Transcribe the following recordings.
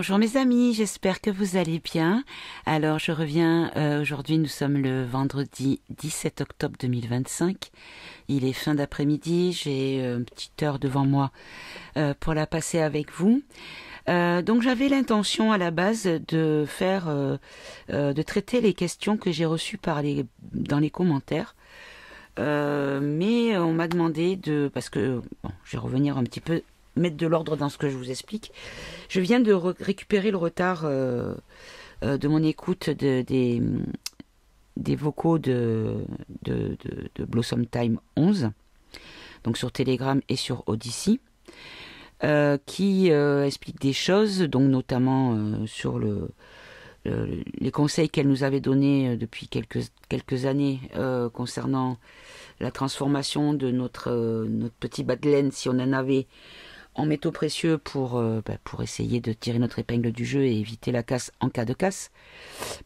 Bonjour mes amis, j'espère que vous allez bien. Alors je reviens, aujourd'hui nous sommes le vendredi 17 octobre 2025. Il est fin d'après-midi, j'ai une petite heure devant moi pour la passer avec vous. Donc j'avais l'intention à la base de faire, de traiter les questions que j'ai reçues dans les commentaires. Mais on m'a demandé parce que, bon, je vais revenir un petit peu, mettre de l'ordre dans ce que je vous explique. Je viens de récupérer le retard de mon écoute des vocaux de Blossom Time 11, donc sur Telegram et sur Odyssey, qui explique des choses, donc notamment sur les conseils qu'elle nous avait donnés depuis quelques années concernant la transformation de notre petit bas de laine, si on en avait, en métaux précieux pour essayer de tirer notre épingle du jeu et éviter la casse en cas de casse.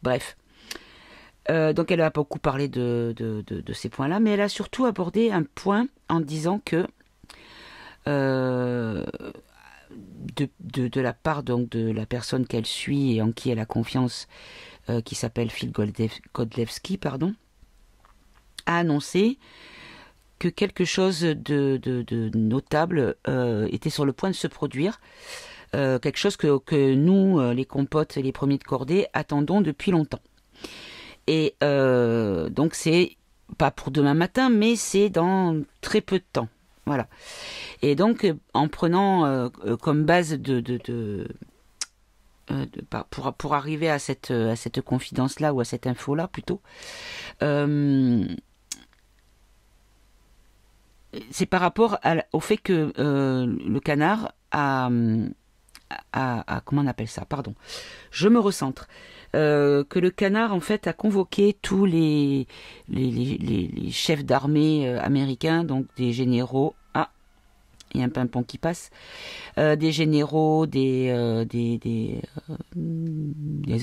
Bref. Donc elle a beaucoup parlé de ces points-là, mais elle a surtout abordé un point en disant que de la part donc de la personne qu'elle suit et en qui elle a confiance, qui s'appelle Phil Godlewski, a annoncé que quelque chose de notable était sur le point de se produire, quelque chose que nous, les compotes et les premiers de cordée, attendons depuis longtemps. Et donc c'est pas pour demain matin, mais c'est dans très peu de temps. Voilà. Et donc en prenant comme base pour arriver à cette confidence-là, ou à cette info-là plutôt, c'est par rapport au fait que le canard a comment on appelle ça, pardon, je me recentre, que le canard en fait a convoqué tous les chefs d'armée américains, donc des généraux, il y a un pimpon qui passe, des généraux, des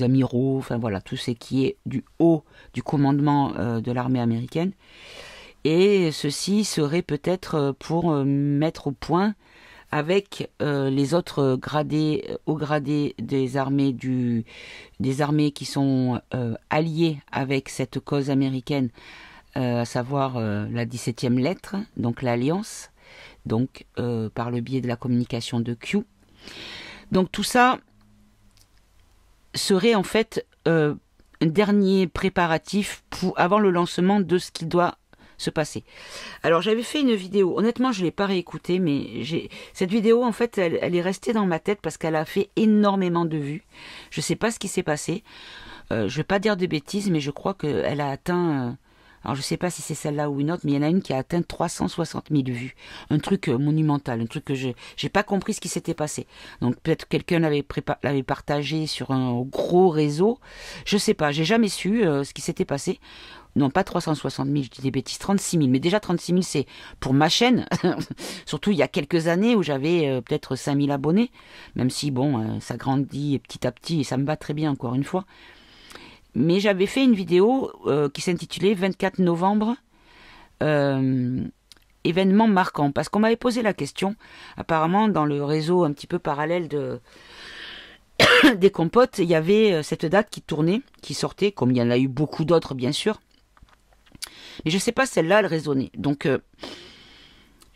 amiraux, enfin voilà, tout ce qui est du haut du commandement de l'armée américaine. Et ceci serait peut-être pour mettre au point avec les autres hauts gradés des armées qui sont alliés avec cette cause américaine, à savoir la 17e lettre, donc l'Alliance, donc par le biais de la communication de Q. Donc tout ça serait en fait un dernier préparatif avant le lancement de ce qui doit se passer. Alors j'avais fait une vidéo, honnêtement je ne l'ai pas réécoutée, mais cette vidéo en fait elle est restée dans ma tête parce qu'elle a fait énormément de vues. Je ne sais pas ce qui s'est passé, je ne vais pas dire de bêtises, mais je crois qu'elle a atteint, alors je ne sais pas si c'est celle-là ou une autre, mais il y en a une qui a atteint 360 000 vues, un truc monumental, un truc que je n'ai pas compris ce qui s'était passé. Donc peut-être quelqu'un l'avait partagé sur un gros réseau, je ne sais pas, j'ai jamais su ce qui s'était passé. Non, pas 360 000, je dis des bêtises, 36 000. Mais déjà 36 000, c'est pour ma chaîne. Surtout il y a quelques années où j'avais peut-être 5 000 abonnés. Même si, bon, ça grandit petit à petit et ça me va très bien, encore une fois. Mais j'avais fait une vidéo qui s'intitulait 24 novembre, événement marquant. Parce qu'on m'avait posé la question, apparemment dans le réseau un petit peu parallèle des compotes, il y avait cette date qui tournait, qui sortait, comme il y en a eu beaucoup d'autres bien sûr. Mais je ne sais pas, celle-là, elle résonnait. Donc,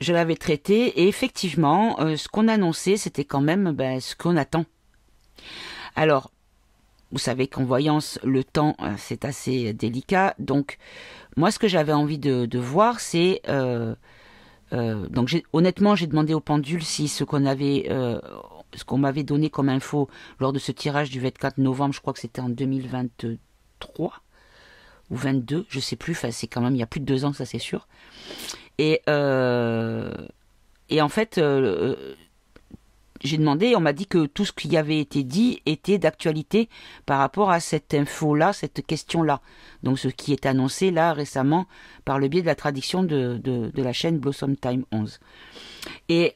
je l'avais traitée. Et effectivement, ce qu'on annonçait, c'était quand même ce qu'on attend. Alors, vous savez qu'en voyance, le temps, c'est assez délicat. Donc, moi, ce que j'avais envie de voir, c'est... donc, honnêtement, j'ai demandé au pendule si ce qu'on m'avait donné comme info lors de ce tirage du 24 novembre, je crois que c'était en 2023... ou 22, je sais plus, enfin, c'est quand même il y a plus de 2 ans, ça c'est sûr. Et en fait, j'ai demandé, on m'a dit que tout ce qui avait été dit était d'actualité par rapport à cette info-là, cette question-là. Donc ce qui est annoncé là récemment par le biais de la traduction de la chaîne Blossom Time 11. Et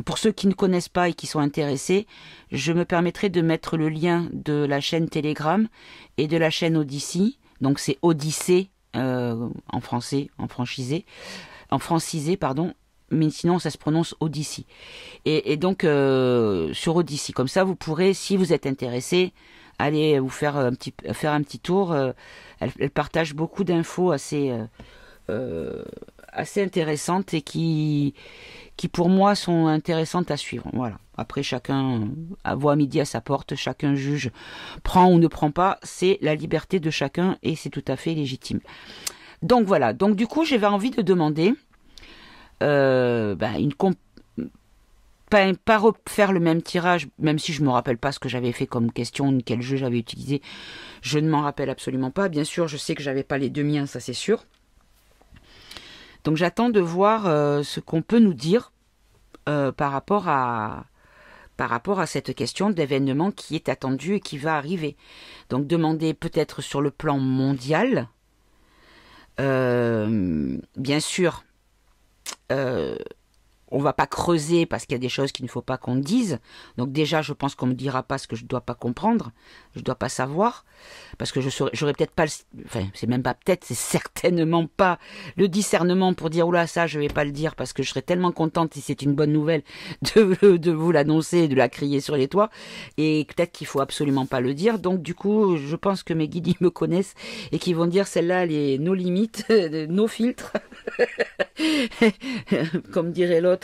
pour ceux qui ne connaissent pas et qui sont intéressés, je me permettrai de mettre le lien de la chaîne Telegram et de la chaîne Odyssey. Donc c'est Odyssée en français, en francisé, pardon. mais sinon ça se prononce Odyssey. Et donc sur Odyssey, comme ça vous pourrez, si vous êtes intéressé, aller vous faire un petit tour. Elle partage beaucoup d'infos assez intéressantes et qui pour moi sont intéressantes à suivre. Voilà. Après chacun voit midi à sa porte, chacun juge, prend ou ne prend pas, c'est la liberté de chacun et c'est tout à fait légitime. Donc voilà, donc du coup j'avais envie de demander pas refaire le même tirage, même si je me rappelle pas ce que j'avais fait comme question, quel jeu j'avais utilisé, je ne m'en rappelle absolument pas. Bien sûr, je sais que j'avais pas les deux miens, ça c'est sûr. Donc j'attends de voir ce qu'on peut nous dire par rapport à cette question d'événement qui est attendu et qui va arriver. Donc demander peut-être sur le plan mondial, bien sûr, on va pas creuser parce qu'il y a des choses qu'il ne faut pas qu'on dise. Donc déjà, je pense qu'on me dira pas ce que je dois pas comprendre, je dois pas savoir, parce que j'aurais peut-être pas, enfin c'est même pas peut-être, c'est certainement pas le discernement pour dire oula ça je vais pas le dire parce que je serais tellement contente si c'est une bonne nouvelle de vous l'annoncer, de la crier sur les toits, et peut-être qu'il faut absolument pas le dire. Donc du coup, je pense que mes guides ils me connaissent et qu'ils vont dire celle-là elle est nos limites, nos filtres. Comme dirait l'autre,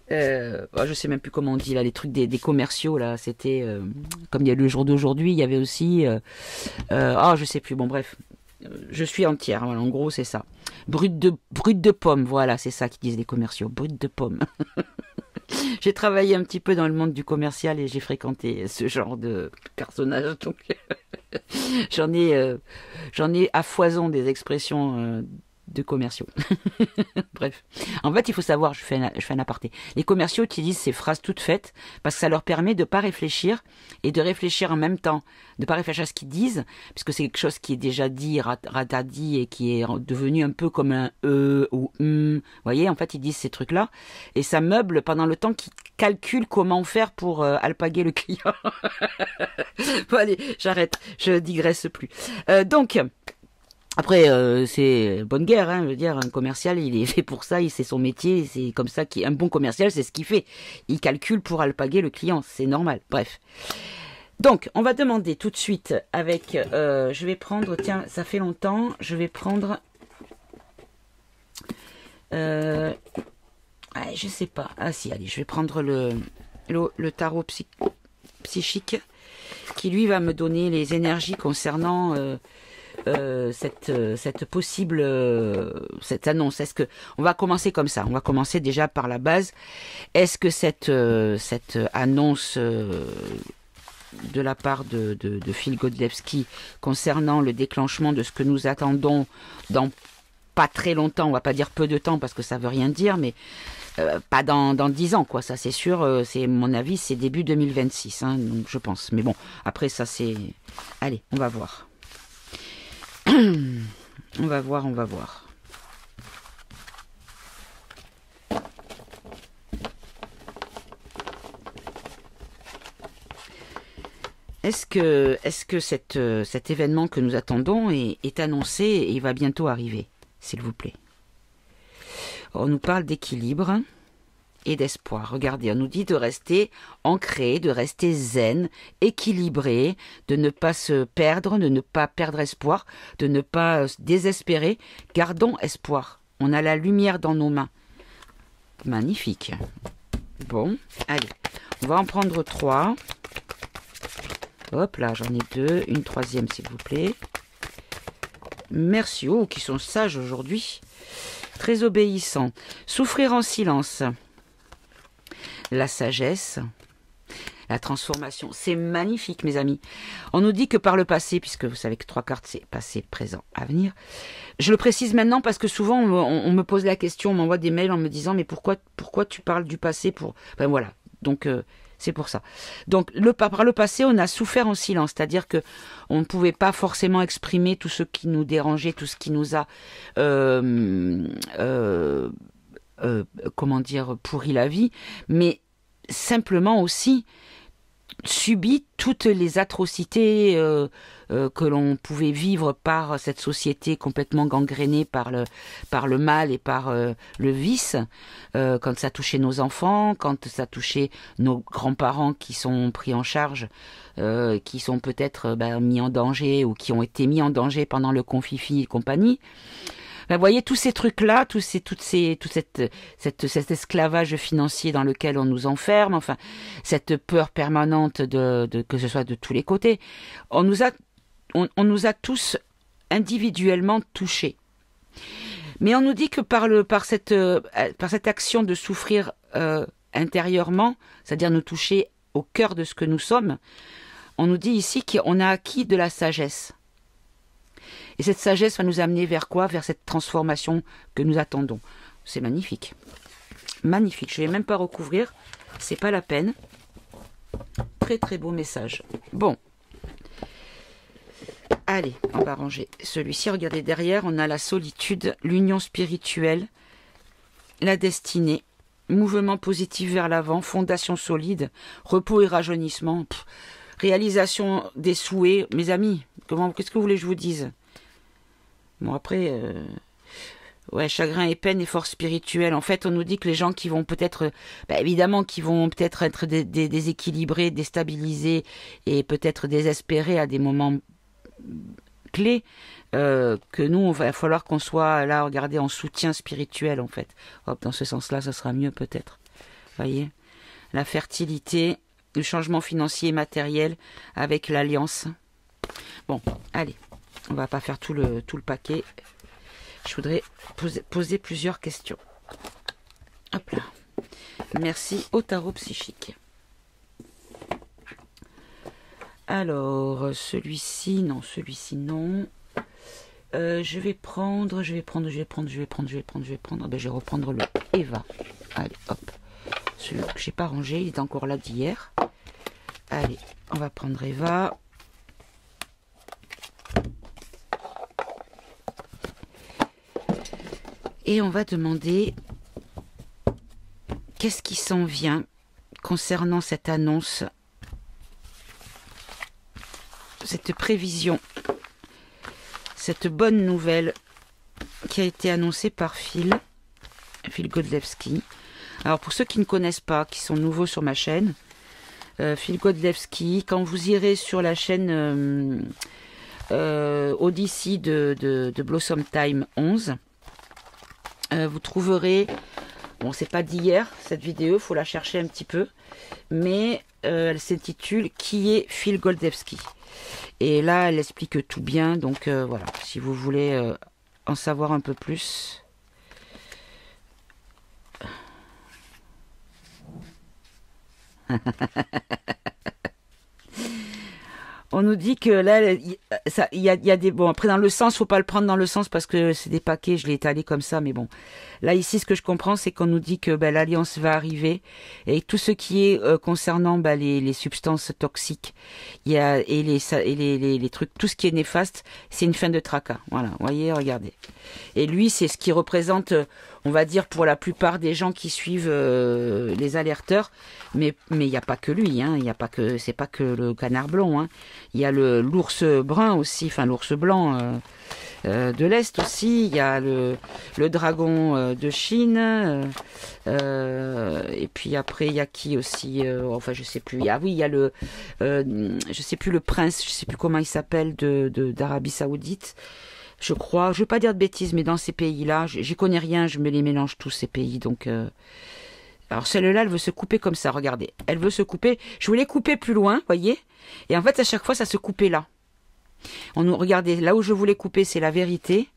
je sais même plus comment on dit là, les trucs des commerciaux là, c'était comme il y a le jour d'aujourd'hui, il y avait aussi je sais plus, bon bref, je suis entière, voilà, en gros c'est ça. Brut de pomme, voilà, c'est ça qu'ils disent les commerciaux, brut de pomme. J'ai travaillé un petit peu dans le monde du commercial et j'ai fréquenté ce genre de personnage, donc j'en ai à foison des expressions de commerciaux. Bref. En fait, il faut savoir, je fais un aparté. Les commerciaux utilisent ces phrases toutes faites parce que ça leur permet de pas réfléchir et de réfléchir en même temps, de pas réfléchir à ce qu'ils disent, puisque c'est quelque chose qui est déjà dit, ratadi et qui est devenu un peu comme un ou Vous voyez, en fait, ils disent ces trucs-là et ça meuble pendant le temps qu'ils calculent comment faire pour alpaguer le client. Bon, allez, j'arrête, je digresse plus. Donc, après, c'est bonne guerre, hein, je veux dire, un commercial, il est fait pour ça, c'est son métier, c'est comme ça qu'un bon commercial, c'est ce qu'il fait. Il calcule pour alpaguer le client, c'est normal, bref. Donc, on va demander tout de suite avec, je vais prendre, tiens, ça fait longtemps, je vais prendre, je sais pas, ah si, allez, je vais prendre le tarot psychique, qui lui va me donner les énergies concernant cette possible cette annonce. Est-ce que on va commencer comme ça? On va commencer déjà par la base. Est-ce que cette annonce de la part de Phil Godlewski concernant le déclenchement de ce que nous attendons dans pas très longtemps, on va pas dire peu de temps parce que ça veut rien dire, mais pas dans 10 ans, quoi, ça c'est sûr, c'est mon avis, c'est début 2026, hein, donc je pense. Mais bon, après ça c'est... Allez, on va voir. On va voir. Est-ce que cet événement que nous attendons est annoncé et il va bientôt arriver, s'il vous plaît? On nous parle d'équilibre et d'espoir. Regardez, on nous dit de rester ancré, de rester zen, équilibré, de ne pas se perdre, de ne pas perdre espoir, de ne pas se désespérer. Gardons espoir. On a la lumière dans nos mains. Magnifique. Bon, allez, on va en prendre 3. Hop là, j'en ai 2. Une troisième, s'il vous plaît. Merci, oh, qui sont sages aujourd'hui. Très obéissants. Souffrir en silence. La sagesse, la transformation. C'est magnifique, mes amis. On nous dit que par le passé, puisque vous savez que 3 cartes, c'est passé, présent, avenir. Je le précise maintenant parce que souvent, on me pose la question, on m'envoie des mails en me disant, mais pourquoi tu parles du passé pour... Enfin, voilà. Donc, c'est pour ça. Donc, par le passé, on a souffert en silence. C'est-à-dire que on ne pouvait pas forcément exprimer tout ce qui nous dérangeait, tout ce qui nous a... pourri la vie, mais simplement aussi subi toutes les atrocités que l'on pouvait vivre par cette société complètement gangrénée par le mal et par le vice, quand ça touchait nos enfants, quand ça touchait nos grands-parents qui sont pris en charge, qui sont peut-être mis en danger ou qui ont été mis en danger pendant le confifi et compagnie. Vous voyez, tous ces trucs-là, tout cet esclavage financier dans lequel on nous enferme, enfin, cette peur permanente que ce soit de tous les côtés, on nous a tous individuellement touchés. Mais on nous dit que par cette action de souffrir intérieurement, c'est-à-dire nous toucher au cœur de ce que nous sommes, on nous dit ici qu'on a acquis de la sagesse. Et cette sagesse va nous amener vers quoi? Vers cette transformation que nous attendons. C'est magnifique. Magnifique. Je ne vais même pas recouvrir. C'est pas la peine. Très très beau message. Bon. Allez, on va ranger celui-ci. Regardez, derrière, on a la solitude, l'union spirituelle, la destinée, mouvement positif vers l'avant, fondation solide, repos et rajeunissement, réalisation des souhaits. Mes amis, qu'est-ce que vous voulez que je vous dise? Bon, après, ouais, chagrin et peine et force spirituelle. En fait, on nous dit que les gens qui vont peut-être, évidemment, qui vont peut-être être déséquilibrés, déstabilisés et peut-être désespérés à des moments clés, que nous, il va falloir qu'on soit là, regardez, en soutien spirituel, en fait. Hop, dans ce sens-là, ça sera mieux, peut-être. Voyez, la fertilité, le changement financier et matériel avec l'alliance. Bon, allez. On va pas faire tout le paquet. Je voudrais poser plusieurs questions. Hop là. Merci au tarot psychique. Alors, celui-ci, non. Je vais prendre. Je vais reprendre le Eva. Allez, hop. Celui que j'ai pas rangé, il est encore là d'hier. Allez, on va prendre Eva. Et on va demander qu'est-ce qui s'en vient concernant cette annonce, cette prévision, cette bonne nouvelle qui a été annoncée par Phil Godlewski. Alors pour ceux qui ne connaissent pas, qui sont nouveaux sur ma chaîne, Phil Godlewski, quand vous irez sur la chaîne Odyssey de Blossom Time 11, vous trouverez, bon c'est pas d'hier cette vidéo, faut la chercher un petit peu, mais elle s'intitule Qui est Phil Godlewski? Et là elle explique tout bien, donc voilà, si vous voulez en savoir un peu plus. On nous dit que là, il y a des... Bon, après, dans le sens, faut pas le prendre dans le sens parce que c'est des paquets, je l'ai étalé comme ça, mais bon. Là, ici, ce que je comprends, c'est qu'on nous dit que l'alliance va arriver et tout ce qui est concernant les substances toxiques et les trucs, tout ce qui est néfaste, c'est une fin de tracas. Voilà, vous voyez, regardez. Et lui, c'est ce qui représente... on va dire pour la plupart des gens qui suivent les alerteurs, mais il n'y a pas que lui, hein, c'est pas que le canard blond, hein. Il y a l'ours brun aussi, enfin l'ours blanc de l'Est aussi, il y a le dragon de Chine, et puis après il y a qui aussi, enfin je sais plus, il y a je sais plus le prince, je sais plus comment il s'appelle d'Arabie Saoudite. Je crois, je veux pas dire de bêtises, mais dans ces pays-là, j'y connais rien, je me les mélange tous ces pays, donc... Alors celle-là, elle veut se couper comme ça, regardez. Elle veut se couper, je voulais couper plus loin, voyez. Et en fait, à chaque fois, ça se coupait là. Regardez, là où je voulais couper, c'est la vérité.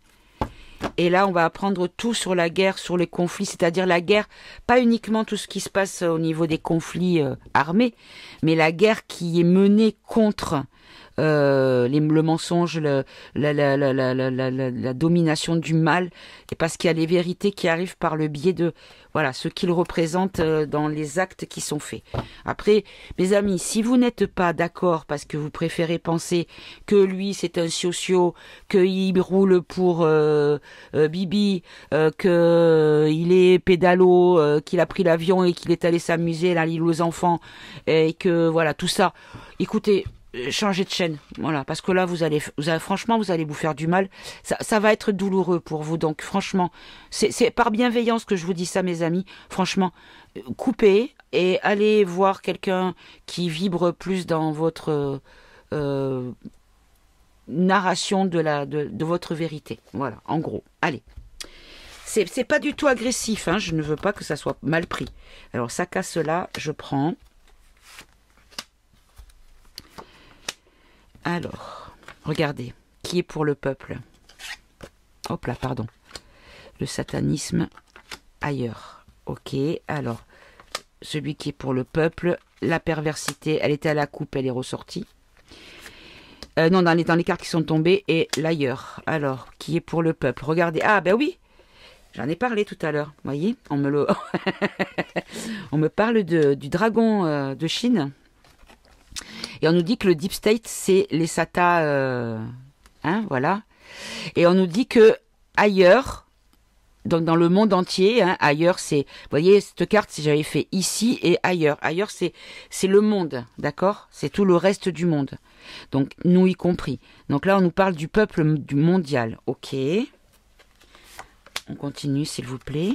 Et là, on va apprendre tout sur la guerre, sur les conflits, c'est-à-dire la guerre, pas uniquement tout ce qui se passe au niveau des conflits armés, mais la guerre qui est menée contre le mensonge, la domination du mal, et parce qu'il y a les vérités qui arrivent par le biais de voilà ce qu'il représente dans les actes qui sont faits. Après, mes amis, si vous n'êtes pas d'accord parce que vous préférez penser que lui c'est un socio, qu'il roule pour Bibi, qu'il est pédalo, qu'il a pris l'avion et qu'il est allé s'amuser à l'île aux enfants, et que voilà tout ça, écoutez, changez de chaîne, voilà, parce que là franchement vous allez vous faire du mal, ça va être douloureux pour vous, donc franchement c'est par bienveillance que je vous dis ça, mes amis, franchement coupez et allez voir quelqu'un qui vibre plus dans votre narration de votre vérité, voilà, en gros, allez. C'est pas du tout agressif, hein, je ne veux pas que ça soit mal pris. Alors ça casse là, je prends. Alors, regardez, qui est pour le peuple? Hop là, pardon. Le satanisme ailleurs. Ok, alors, celui qui est pour le peuple, la perversité, elle était à la coupe, elle est ressortie. Non, dans les cartes qui sont tombées, et l'ailleurs. Alors, qui est pour le peuple? Regardez, ah ben oui, j'en ai parlé tout à l'heure, vous voyez, on me parle du dragon de Chine. Et on nous dit que le Deep State, c'est les satas, hein, voilà. Et on nous dit que ailleurs, donc dans le monde entier, hein, ailleurs, c'est, vous voyez, cette carte, si j'avais fait ici et ailleurs. Ailleurs, c'est le monde, d'accord? C'est tout le reste du monde. Donc, nous y compris. Donc là, on nous parle du peuple du mondial. Ok. On continue, s'il vous plaît.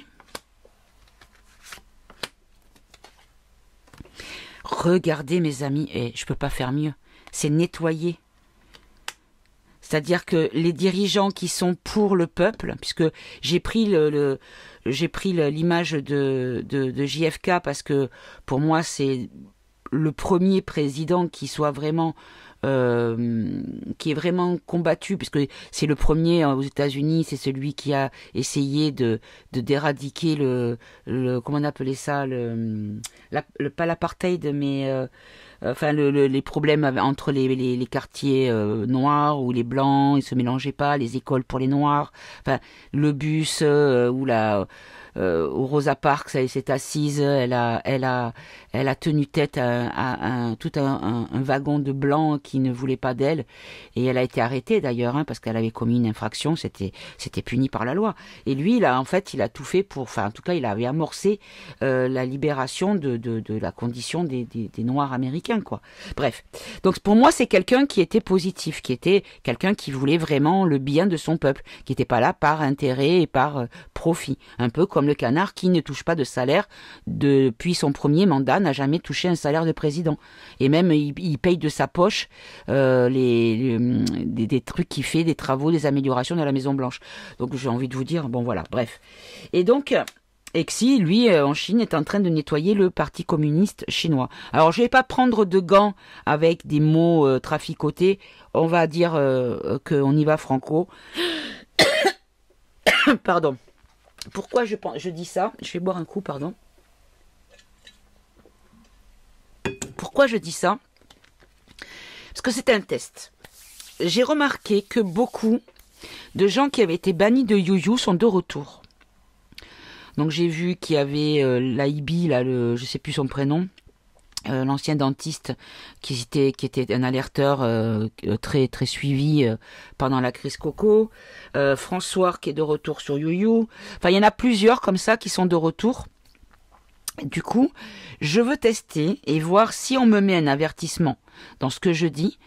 Regardez, mes amis, et je peux pas faire mieux, c'est nettoyer. C'est-à-dire que les dirigeants qui sont pour le peuple, puisque j'ai pris l'image de JFK parce que pour moi c'est le premier président qui soit vraiment qui est vraiment combattu, puisque c'est le premier aux États-Unis, c'est celui qui a essayé d'éradiquer comment on appelait ça, pas l'apartheid, mais enfin les problèmes entre les quartiers noirs ou les blancs, ils se mélangeaient pas, les écoles pour les noirs, enfin le bus ou au Rosa Parks, elle s'est assise, elle a tenu tête à tout un wagon de blancs qui ne voulait pas d'elle, et elle a été arrêtée d'ailleurs, hein, parce qu'elle avait commis une infraction, c'était puni par la loi. Et lui, il a tout fait pour, enfin en tout cas, il avait amorcé la libération de la condition des Noirs américains, quoi. Bref, donc pour moi, c'est quelqu'un qui était positif, qui était quelqu'un qui voulait vraiment le bien de son peuple, qui n'était pas là par intérêt et par profit, un peu comme le canard qui ne touche pas de salaire depuis son premier mandat, n'a jamais touché un salaire de président, et même il paye de sa poche des trucs qu'il fait, des travaux, des améliorations dans la Maison Blanche. Donc j'ai envie de vous dire, bon voilà, bref. Et donc Xi, lui, en Chine, est en train de nettoyer le Parti communiste chinois. Alors je vais pas prendre de gants avec des mots traficotés, on va dire qu'on y va franco. Pardon. Pourquoi je dis ça? Je vais boire un coup, pardon. Pourquoi je dis ça? Parce que c'est un test. J'ai remarqué que beaucoup de gens qui avaient été bannis de YouYou sont de retour. Donc j'ai vu qu'il y avait l'Aibi, là, je sais plus son prénom, l'ancien dentiste qui était un alerteur très très suivi pendant la crise Coco, François qui est de retour sur YouYou. Enfin, il y en a plusieurs comme ça qui sont de retour. Du coup, je veux tester et voir si on me met un avertissement dans ce que je dis,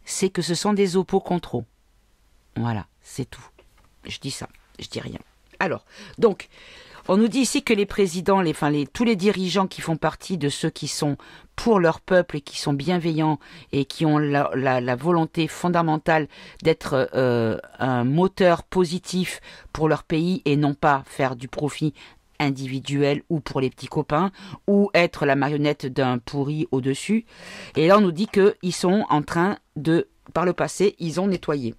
c'est que ce sont des oppos-contrôles. Voilà, c'est tout. Je dis ça, je dis rien. Alors, donc, on nous dit ici que les présidents, tous les dirigeants qui font partie de ceux qui sont pour leur peuple et qui sont bienveillants et qui ont la volonté fondamentale d'être un moteur positif pour leur pays et non pas faire du profit individuel ou pour les petits copains ou être la marionnette d'un pourri au-dessus. Et là, on nous dit qu'ils sont en train par le passé, ils ont nettoyé.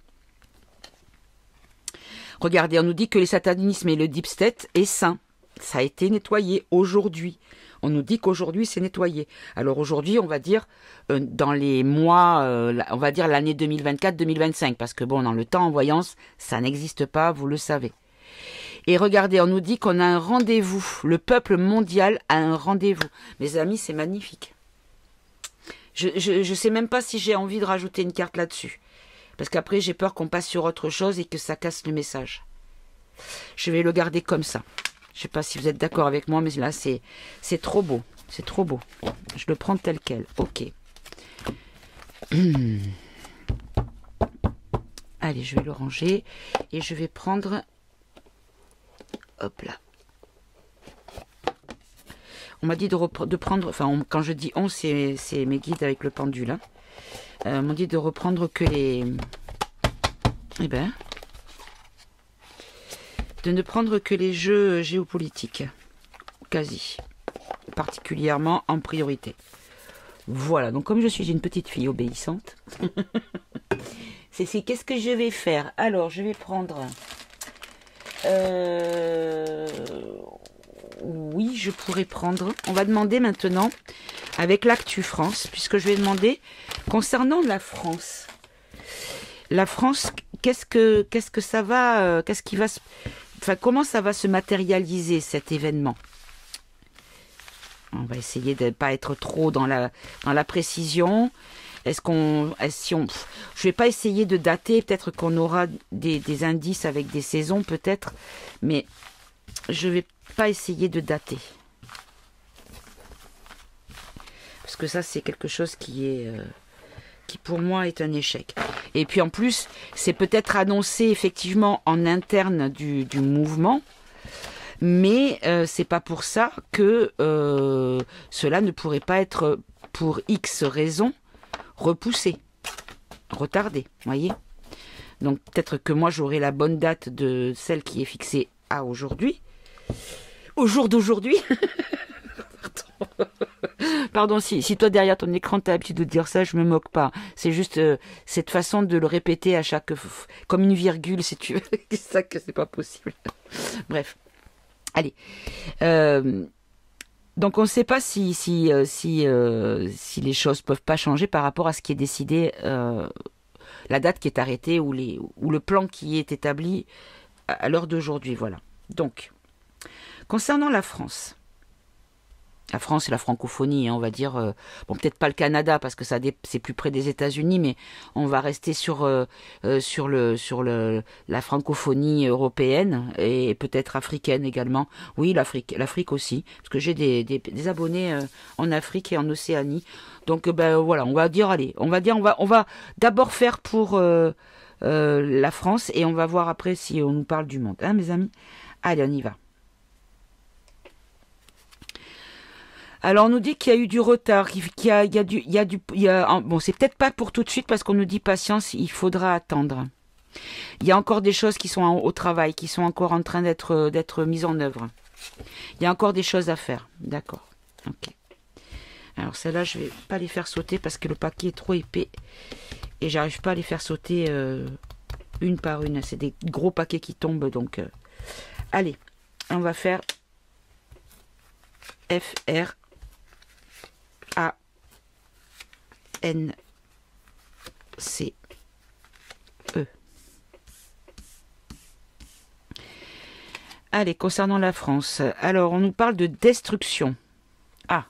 Regardez, on nous dit que le satanisme et le deep state est sain. Ça a été nettoyé aujourd'hui. On nous dit qu'aujourd'hui c'est nettoyé. Alors aujourd'hui, on va dire dans les mois, on va dire l'année 2024-2025, parce que bon, dans le temps en voyance, ça n'existe pas, vous le savez. Et regardez, on nous dit qu'on a un rendez-vous. Le peuple mondial a un rendez-vous. Mes amis, c'est magnifique. Je sais même pas si j'ai envie de rajouter une carte là-dessus. Parce qu'après, j'ai peur qu'on passe sur autre chose et que ça casse le message. Je vais le garder comme ça. Je sais pas si vous êtes d'accord avec moi, mais là, c'est trop beau. C'est trop beau. Je le prends tel quel. Ok. Allez, je vais le ranger. Et je vais prendre... Hop là. On m'a dit de prendre... Enfin, quand je dis on, c'est mes guides avec le pendule. Hein. On m'a dit de reprendre que les... Eh ben... De ne prendre que les jeux géopolitiques. Quasi. Particulièrement en priorité. Voilà. Donc, comme je suis une petite fille obéissante... c'est qu'est-ce que je vais faire? Alors, je vais prendre... Oui, je pourrais prendre... On va demander maintenant, avec l'Actu France, puisque je vais demander, concernant la France. La France, qu'est-ce que ça va... Qu'est-ce qui va se... Enfin, comment ça va se matérialiser, cet événement? On va essayer de ne pas être trop dans la précision. Je vais pas essayer de dater, peut-être qu'on aura des indices avec des saisons, peut-être, mais je vais pas essayer de dater. Parce que ça, c'est quelque chose qui pour moi est un échec. Et puis en plus, c'est peut-être annoncé effectivement en interne du mouvement, mais c'est pas pour ça que cela ne pourrait pas être, pour X raisons, repoussé, retardé, voyez. Donc peut-être que moi j'aurai la bonne date de celle qui est fixée à aujourd'hui, au jour d'aujourd'hui. Pardon, si toi derrière ton écran t'as l'habitude de dire ça, je me moque pas. C'est juste cette façon de le répéter à chaque... comme une virgule, si tu veux. C'est ça que c'est pas possible. Bref. Allez. Donc on ne sait pas si les choses peuvent pas changer par rapport à ce qui est décidé, la date qui est arrêtée ou le plan qui est établi à l'heure d'aujourd'hui. Voilà. Donc, concernant la France et la francophonie, hein, on va dire, bon peut-être pas le Canada parce que c'est plus près des États-Unis, mais on va rester sur la francophonie européenne et peut-être africaine également. Oui, l'Afrique aussi, parce que j'ai des abonnés en Afrique et en Océanie. Donc ben voilà, on va d'abord faire pour la France et on va voir après si on nous parle du monde, hein, mes amis. Allez, on y va. Alors on nous dit qu'il y a eu du retard, bon c'est peut-être pas pour tout de suite parce qu'on nous dit patience, il faudra attendre. Il y a encore des choses qui sont au travail, qui sont encore en train d'être mises en œuvre. Il y a encore des choses à faire, d'accord. Ok. Alors celles-là je vais pas les faire sauter parce que le paquet est trop épais et j'arrive pas à les faire sauter une par une. C'est des gros paquets qui tombent donc. Allez, on va faire FR. A-N-C-E. Allez, concernant la France, alors on nous parle de destruction. Ah,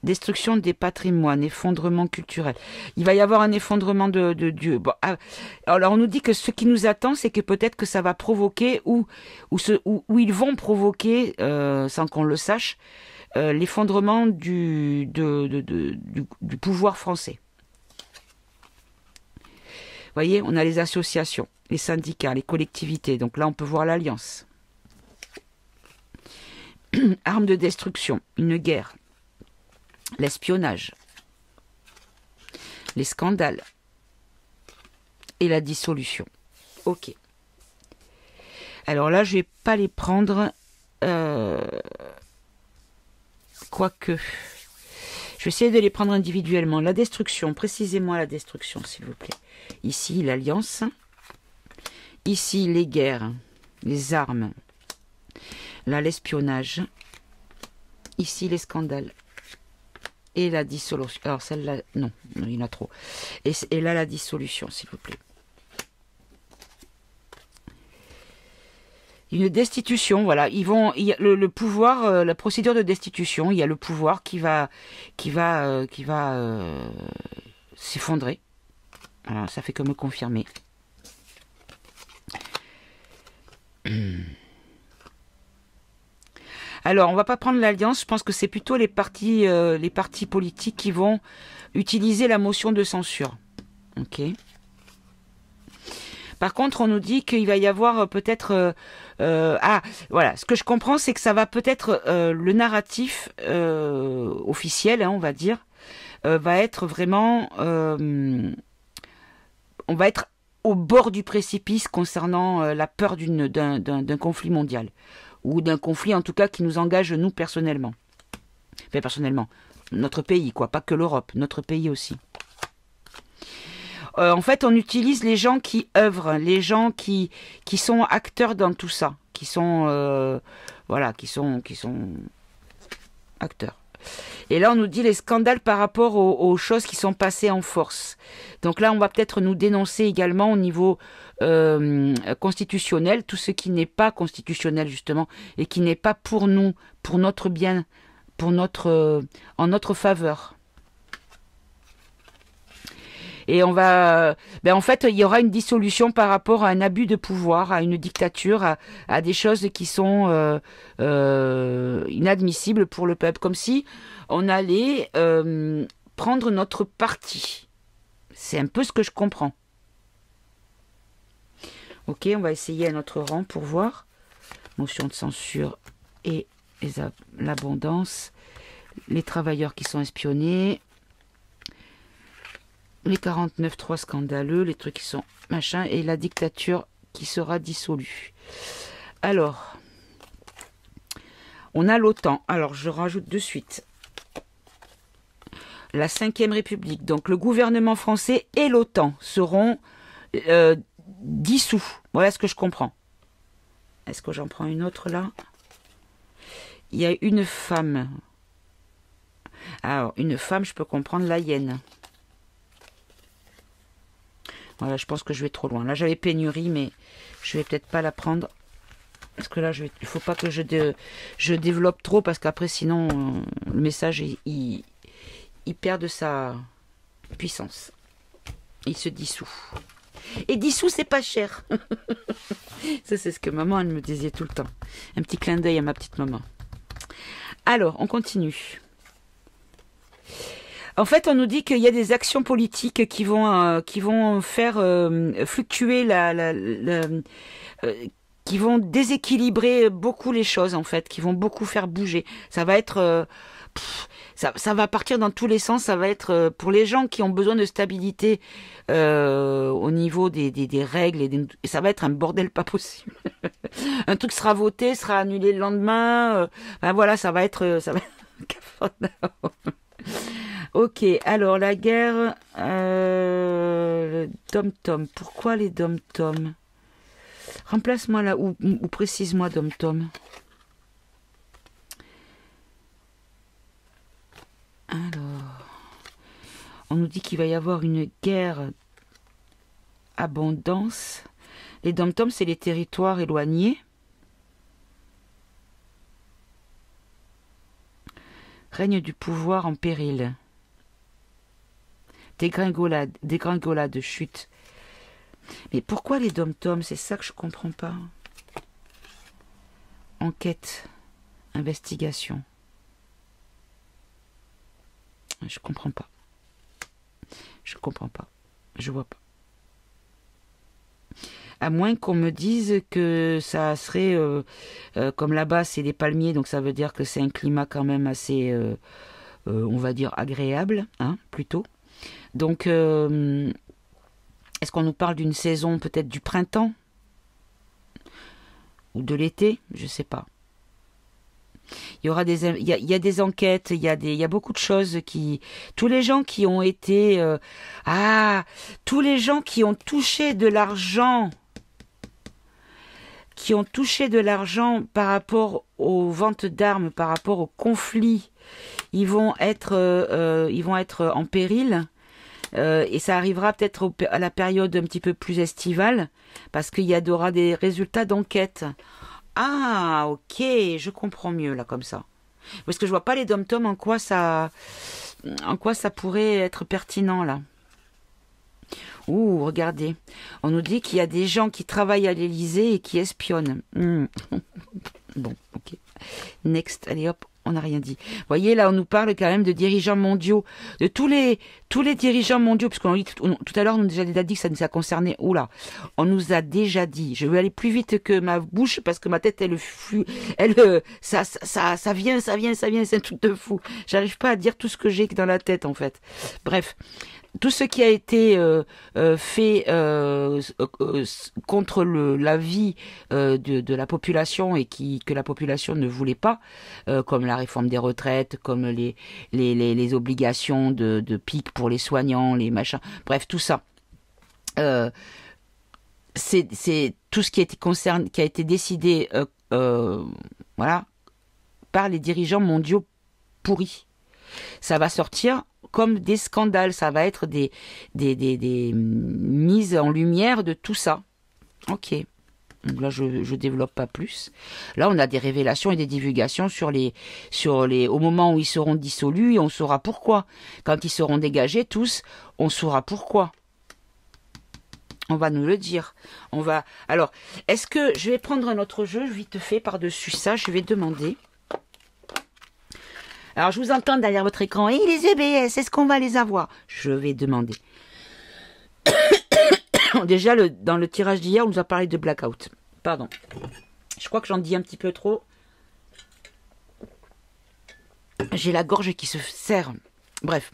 destruction des patrimoines, effondrement culturel. Il va y avoir un effondrement de Dieu. Bon, alors on nous dit que ce qui nous attend, c'est que peut-être que ça va provoquer ou ils vont provoquer, sans qu'on le sache, l'effondrement du pouvoir français. Vous voyez, on a les associations, les syndicats, les collectivités. Donc là, on peut voir l'alliance. Armes de destruction, une guerre, l'espionnage, les scandales et la dissolution. Ok. Alors là, je vais pas les prendre... Quoique, je vais essayer de les prendre individuellement. La destruction, précisez-moi la destruction, s'il vous plaît. Ici, l'alliance. Ici, les guerres, les armes. Là, l'espionnage. Ici, les scandales. Et la dissolution. Alors, celle-là, non, il y en a trop. Et là, la dissolution, s'il vous plaît. Une destitution, voilà. Il y a le pouvoir, la procédure de destitution, il y a le pouvoir qui va s'effondrer. Voilà, ça fait que me confirmer. Alors, on va pas prendre l'alliance. Je pense que c'est plutôt les partis politiques qui vont utiliser la motion de censure. Ok. Par contre, on nous dit qu'il va y avoir peut-être... voilà. Ce que je comprends, c'est que ça va peut-être... le narratif officiel, hein, on va dire, va être vraiment... on va être au bord du précipice concernant la peur d'un conflit mondial. Ou d'un conflit, en tout cas, qui nous engage, nous, personnellement. Enfin, personnellement. Notre pays, quoi. Pas que l'Europe. Notre pays aussi. En fait, on utilise les gens qui œuvrent, les gens qui sont acteurs dans tout ça, qui sont voilà, qui sont acteurs. Et là, on nous dit les scandales par rapport aux choses qui sont passées en force. Donc là, on va peut-être nous dénoncer également au niveau constitutionnel, tout ce qui n'est pas constitutionnel justement et qui n'est pas pour nous, pour notre bien, pour en notre faveur. Et on va, en fait, il y aura une dissolution par rapport à un abus de pouvoir, à une dictature, à des choses qui sont inadmissibles pour le peuple, comme si on allait prendre notre parti. C'est un peu ce que je comprends. Ok, on va essayer à notre rang pour voir. Motion de censure et l'abondance. Les travailleurs qui sont espionnés. Les 49.3 scandaleux, les trucs qui sont machin, et la dictature qui sera dissolue. Alors, on a l'OTAN. Alors, je rajoute de suite. La 5e République, donc le gouvernement français et l'OTAN seront dissous. Voilà ce que je comprends. Est-ce que j'en prends une autre là? Il y a une femme. Alors, une femme, je peux comprendre la hyène. Voilà, je pense que je vais trop loin. Là, j'avais pénurie, mais je vais peut-être pas la prendre. Parce que là, il faut pas que je développe trop, parce qu'après, sinon, le message, il perd de sa puissance. Il se dissout. Et dissous, c'est pas cher. Ça, c'est ce que maman, elle me disait tout le temps. Un petit clin d'œil à ma petite maman. Alors, on continue. En fait, on nous dit qu'il y a des actions politiques qui vont faire fluctuer qui vont déséquilibrer beaucoup les choses, en fait, qui vont beaucoup faire bouger. Ça va être... ça va partir dans tous les sens. Ça va être pour les gens qui ont besoin de stabilité au niveau des règles. Et ça va être un bordel pas possible. Un truc sera voté, sera annulé le lendemain. Ben voilà, ça va être... Ok, alors la guerre, dom-tom. Pourquoi les dom-tom? Remplace-moi là, ou précise-moi dom-tom. Alors, on nous dit qu'il va y avoir une guerre abondance. Les dom-tom, c'est les territoires éloignés. Règne du pouvoir en péril. Dégringolade, chute. Mais pourquoi les dom-toms? C'est ça que je comprends pas. Enquête, investigation. Je comprends pas. Je comprends pas. Je vois pas. À moins qu'on me dise que ça serait... comme là-bas, c'est des palmiers, donc ça veut dire que c'est un climat quand même assez, on va dire, agréable, hein, plutôt. Donc, est-ce qu'on nous parle d'une saison peut-être du printemps? Ou de l'été? Je sais pas. Il y aura il y a des enquêtes, il y a beaucoup de choses qui... Tous les gens qui ont été... tous les gens qui ont touché de l'argent... qui ont touché de l'argent par rapport aux ventes d'armes, par rapport au conflit, ils vont être en péril. Et ça arrivera peut-être à la période un petit peu plus estivale, parce qu'il y aura des résultats d'enquête. Ah, ok, je comprends mieux là comme ça. Parce que je vois pas les dom-toms en quoi ça pourrait être pertinent là. Ouh, regardez, on nous dit qu'il y a des gens qui travaillent à l'Élysée et qui espionnent. Bon, ok. Next, allez hop, on n'a rien dit. Vous voyez, là, on nous parle quand même de dirigeants mondiaux, de tous les dirigeants mondiaux, parce qu'on dit tout à l'heure, on nous a déjà dit que ça nous a concerné. Oula, on nous a déjà dit. Je vais aller plus vite que ma bouche parce que ma tête, ça vient, c'est un truc de fou. J'arrive pas à dire tout ce que j'ai dans la tête, en fait. Bref. Tout ce qui a été fait contre la vie de la population et que la population ne voulait pas, comme la réforme des retraites, comme les obligations de pic pour les soignants, les machins, bref, tout ça. C'est tout ce qui a été décidé voilà, par les dirigeants mondiaux pourris. Ça va sortir comme des scandales, ça va être des mises en lumière de tout ça. Ok. Donc là, je développe pas plus. Là, on a des révélations et des divulgations au moment où ils seront dissolus, et on saura pourquoi. Quand ils seront dégagés tous, on saura pourquoi. On va nous le dire. Alors, est-ce que je vais prendre un autre jeu vite fait par-dessus ça, je vais demander. Alors, je vous entends derrière votre écran. Et les EBS, est-ce qu'on va les avoir? Je vais demander. Déjà, dans le tirage d'hier, on nous a parlé de blackout. Pardon. Je crois que j'en dis un petit peu trop. J'ai la gorge qui se serre. Bref.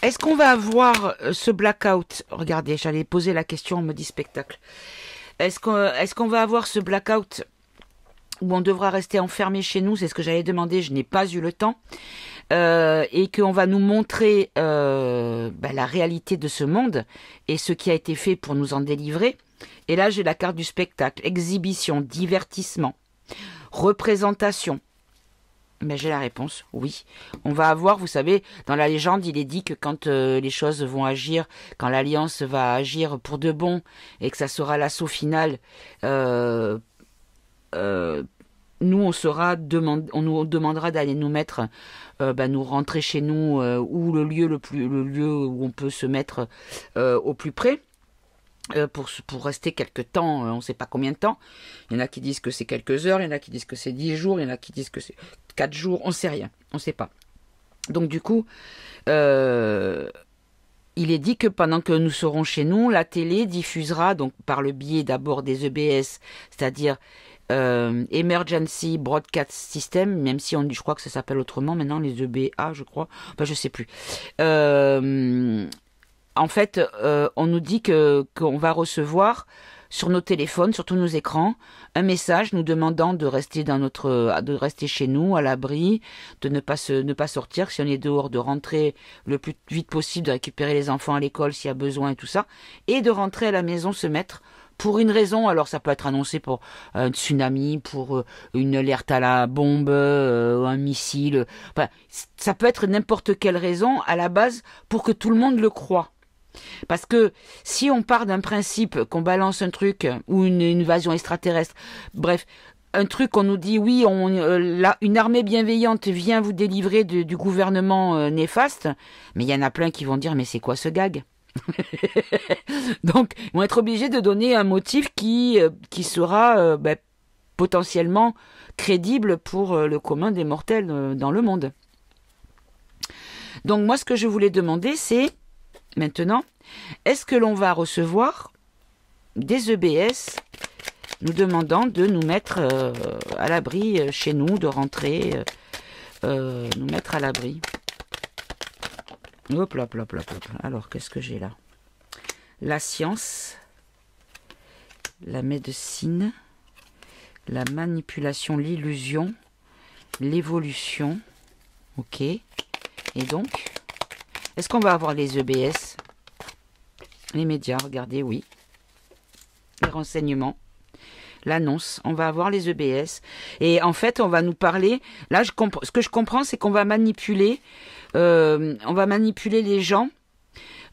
Est-ce qu'on va avoir ce blackout? Regardez, j'allais poser la question, on me dit spectacle. Est-ce qu'on va avoir ce blackout où on devra rester enfermé chez nous? C'est ce que j'allais demander, je n'ai pas eu le temps. Et qu'on va nous montrer la réalité de ce monde et ce qui a été fait pour nous en délivrer. Et là, j'ai la carte du spectacle. Exhibition, divertissement, représentation. Mais j'ai la réponse, oui. On va avoir, vous savez, dans la légende, il est dit que quand les choses vont agir, quand l'Alliance va agir pour de bon et que ça sera l'assaut final, nous, on nous demandera d'aller nous mettre, nous rentrer chez nous ou le lieu où on peut se mettre au plus près. Pour rester quelques temps, on ne sait pas combien de temps. Il y en a qui disent que c'est quelques heures, il y en a qui disent que c'est 10 jours, il y en a qui disent que c'est 4 jours, on ne sait rien, on ne sait pas. Donc du coup, il est dit que pendant que nous serons chez nous, la télé diffusera, donc par le biais d'abord des EBS, c'est-à-dire Emergency Broadcast System, même si je crois que ça s'appelle autrement maintenant, les EBA, je crois, je sais plus. En fait, on nous dit qu'on va recevoir sur nos téléphones, sur tous nos écrans, un message nous demandant de rester de rester chez nous, à l'abri, de ne pas sortir, si on est dehors, de rentrer le plus vite possible, de récupérer les enfants à l'école s'il y a besoin et tout ça, et de rentrer à la maison, se mettre pour une raison. Alors ça peut être annoncé pour un tsunami, pour une alerte à la bombe, un missile, enfin, ça peut être n'importe quelle raison à la base pour que tout le monde le croie. Parce que si on part d'un principe qu'on balance un truc ou une invasion extraterrestre, bref, un truc qu'on nous dit oui, une armée bienveillante vient vous délivrer du gouvernement néfaste, mais il y en a plein qui vont dire mais c'est quoi ce gag? Donc ils vont être obligés de donner un motif qui sera potentiellement crédible pour le commun des mortels dans le monde. Donc moi ce que je voulais demander c'est maintenant, est-ce que l'on va recevoir des EBS nous demandant de nous mettre à l'abri chez nous, de rentrer, nous mettre à l'abri? Hop, hop, hop, hop, hop. Alors, qu'est-ce que j'ai là? La science, la médecine, la manipulation, l'illusion, l'évolution. Ok. Et donc, est-ce qu'on va avoir les EBS? Les médias, regardez, oui. Les renseignements. L'annonce, on va avoir les EBS. Et en fait, on va nous parler... Là, ce que je comprends, c'est qu'on va manipuler... les gens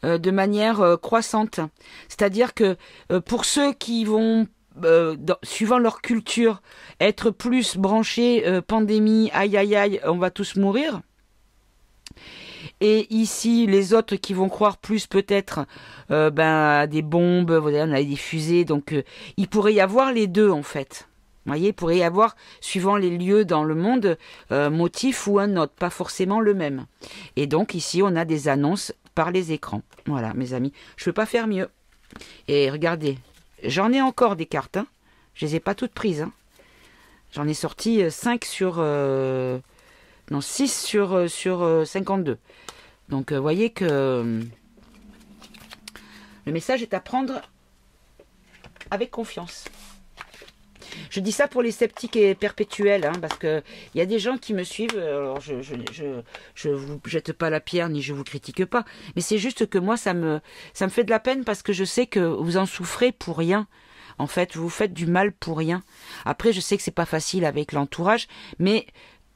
de manière croissante. C'est-à-dire que pour ceux qui vont, suivant leur culture, être plus branchés pandémie, aïe aïe aïe, on va tous mourir. Et ici, les autres qui vont croire plus peut-être à des bombes, voilà, on a des fusées, donc il pourrait y avoir les deux en fait. Vous voyez, il pourrait y avoir, suivant les lieux dans le monde, motif ou un autre, pas forcément le même. Et donc ici, on a des annonces par les écrans. Voilà, mes amis, je ne peux pas faire mieux. Et regardez, j'en ai encore des cartes, hein. Je les ai pas toutes prises. Hein. J'en ai sorti 5 sur... non, 6 sur 52. Donc, vous voyez que le message est à prendre avec confiance. Je dis ça pour les sceptiques et perpétuels, hein, parce que il y a des gens qui me suivent. Alors je vous jette pas la pierre ni je vous critique pas, mais c'est juste que moi ça me fait de la peine parce que je sais que vous en souffrez pour rien. En fait, vous faites du mal pour rien. Après, je sais que c'est pas facile avec l'entourage, mais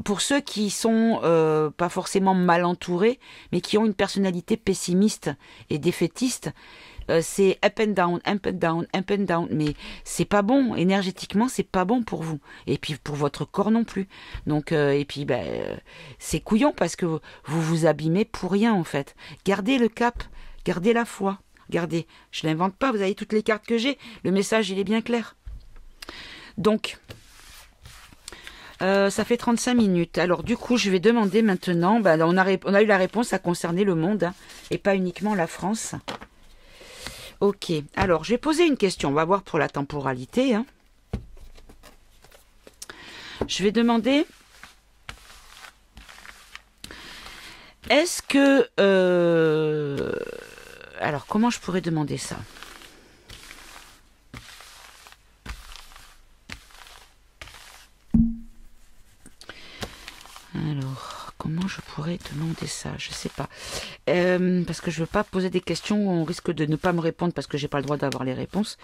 pour ceux qui sont pas forcément mal entourés, mais qui ont une personnalité pessimiste et défaitiste, c'est up and down, up and down, up and down. Mais c'est pas bon, énergétiquement, c'est pas bon pour vous. Et puis pour votre corps non plus. Donc, et puis c'est couillon parce que vous vous abîmez pour rien en fait. Gardez le cap, gardez la foi. Regardez, je l'invente pas, vous avez toutes les cartes que j'ai. Le message, il est bien clair. Donc... ça fait 35 minutes. Alors du coup, je vais demander maintenant, on a eu la réponse à concerner le monde, hein, et pas uniquement la France. Ok, alors je vais poser une question, on va voir pour la temporalité. Hein. Je vais demander, est-ce que... alors comment je pourrais demander ça ? Alors, comment je pourrais demander ça? Je sais pas. Parce que je veux pas poser des questions où on risque de ne pas me répondre parce que j'ai pas le droit d'avoir les réponses.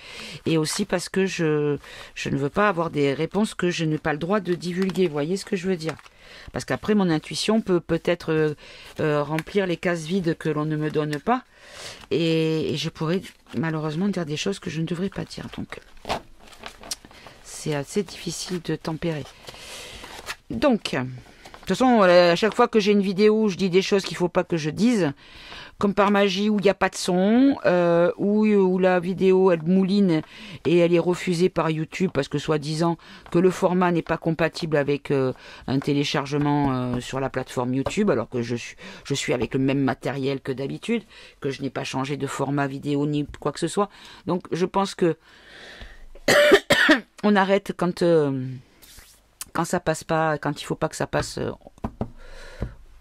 Et aussi parce que je ne veux pas avoir des réponses que je n'ai pas le droit de divulguer. Vous voyez ce que je veux dire? Parce qu'après, mon intuition peut peut-être remplir les cases vides que l'on ne me donne pas. Et je pourrais malheureusement dire des choses que je ne devrais pas dire. Donc, c'est assez difficile de tempérer. Donc... De toute façon, à chaque fois que j'ai une vidéo où je dis des choses qu'il ne faut pas que je dise, comme par magie où il n'y a pas de son, où la vidéo elle mouline et elle est refusée par YouTube parce que soi-disant que le format n'est pas compatible avec un téléchargement sur la plateforme YouTube, alors que je suis avec le même matériel que d'habitude, que je n'ai pas changé de format vidéo ni quoi que ce soit. Donc je pense que on arrête quand ça passe pas, quand il faut pas que ça passe,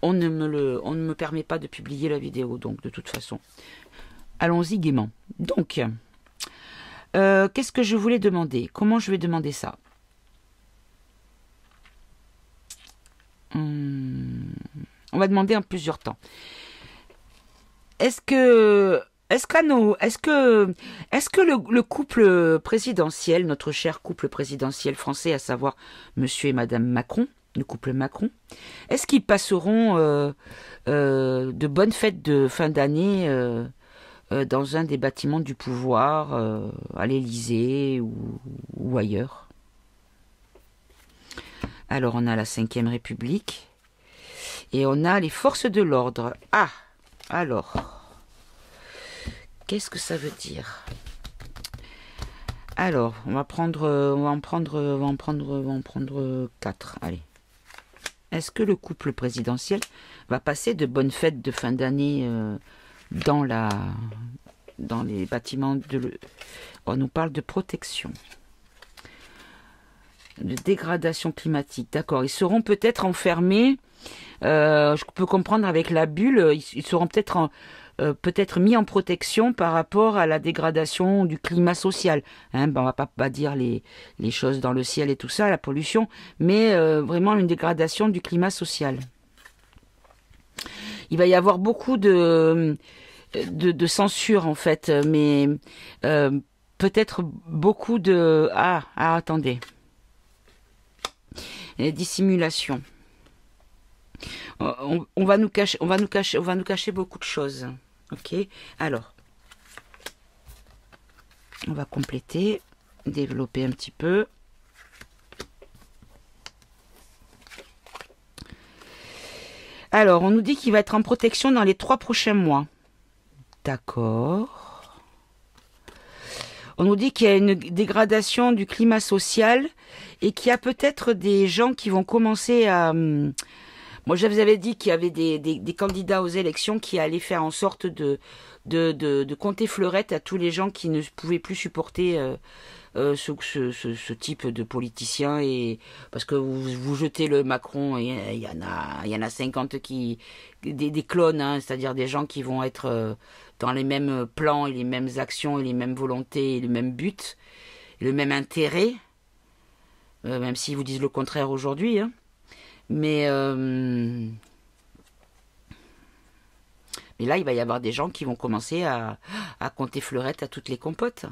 on ne me permet pas de publier la vidéo. Donc de toute façon, allons-y gaiement. Donc, qu'est-ce que je voulais demander? Comment je vais demander ça? On va demander en plusieurs temps. Est-ce que le couple présidentiel, notre cher couple présidentiel français, à savoir Monsieur et Madame Macron, le couple Macron, est-ce qu'ils passeront de bonnes fêtes de fin d'année dans un des bâtiments du pouvoir, à l'Élysée ou ailleurs? Alors on a la Ve République et on a les forces de l'ordre. Ah, alors... Qu'est-ce que ça veut dire? Alors, on va en prendre 4. Allez. Est-ce que le couple présidentiel va passer de bonnes fêtes de fin d'année dans les bâtiments On nous parle de protection, de dégradation climatique. D'accord. Ils seront peut-être enfermés. Je peux comprendre avec la bulle. Ils seront peut-être mis en protection par rapport à la dégradation du climat social. Hein, on va pas dire les choses dans le ciel et tout ça, la pollution, mais vraiment une dégradation du climat social. Il va y avoir beaucoup de de censure en fait, mais peut-être beaucoup de... attendez. Dissimulation. On va nous cacher beaucoup de choses. Ok. Alors, on va compléter, développer un petit peu. Alors, on nous dit qu'il va être en protection dans les 3 prochains mois. D'accord. On nous dit qu'il y a une dégradation du climat social et qu'il y a peut-être des gens qui vont commencer à... Moi, je vous avais dit qu'il y avait des candidats aux élections qui allaient faire en sorte de compter fleurette à tous les gens qui ne pouvaient plus supporter ce type de politicien. Et parce que vous jetez le Macron, il y en a 50 des clones, hein, c'est-à-dire des gens qui vont être dans les mêmes plans et les mêmes actions et les mêmes volontés et le même but, le même intérêt, même s'ils vous disent le contraire aujourd'hui, hein. Mais là, il va y avoir des gens qui vont commencer à compter fleurette à toutes les compotes,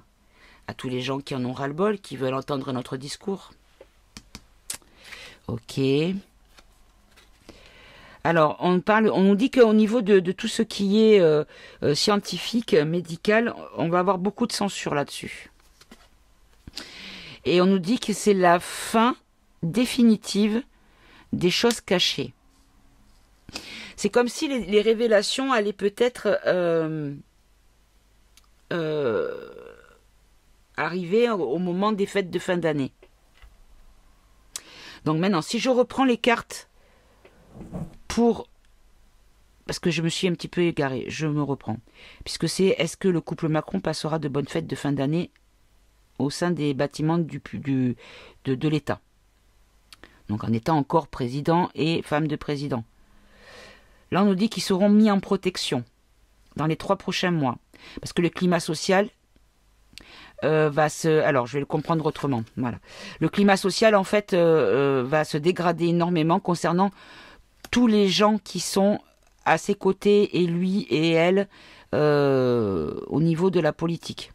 à tous les gens qui en ont ras-le-bol, qui veulent entendre notre discours. Ok. Alors, on nous dit qu'au niveau de tout ce qui est scientifique, médical, on va avoir beaucoup de censure là-dessus. Et on nous dit que c'est la fin définitive des choses cachées. C'est comme si les révélations allaient peut-être arriver au moment des fêtes de fin d'année. Donc maintenant, si je reprends les cartes parce que je me suis un petit peu égarée, je me reprends. Puisque c'est, est-ce que le couple Macron passera de bonnes fêtes de fin d'année au sein des bâtiments de l'État? Donc en étant encore président et femme de président. Là, on nous dit qu'ils seront mis en protection dans les 3 prochains mois. Parce que le climat social va se... Alors, je vais le comprendre autrement. Voilà. Le climat social, en fait, va se dégrader énormément concernant tous les gens qui sont à ses côtés, et lui et elle, au niveau de la politique.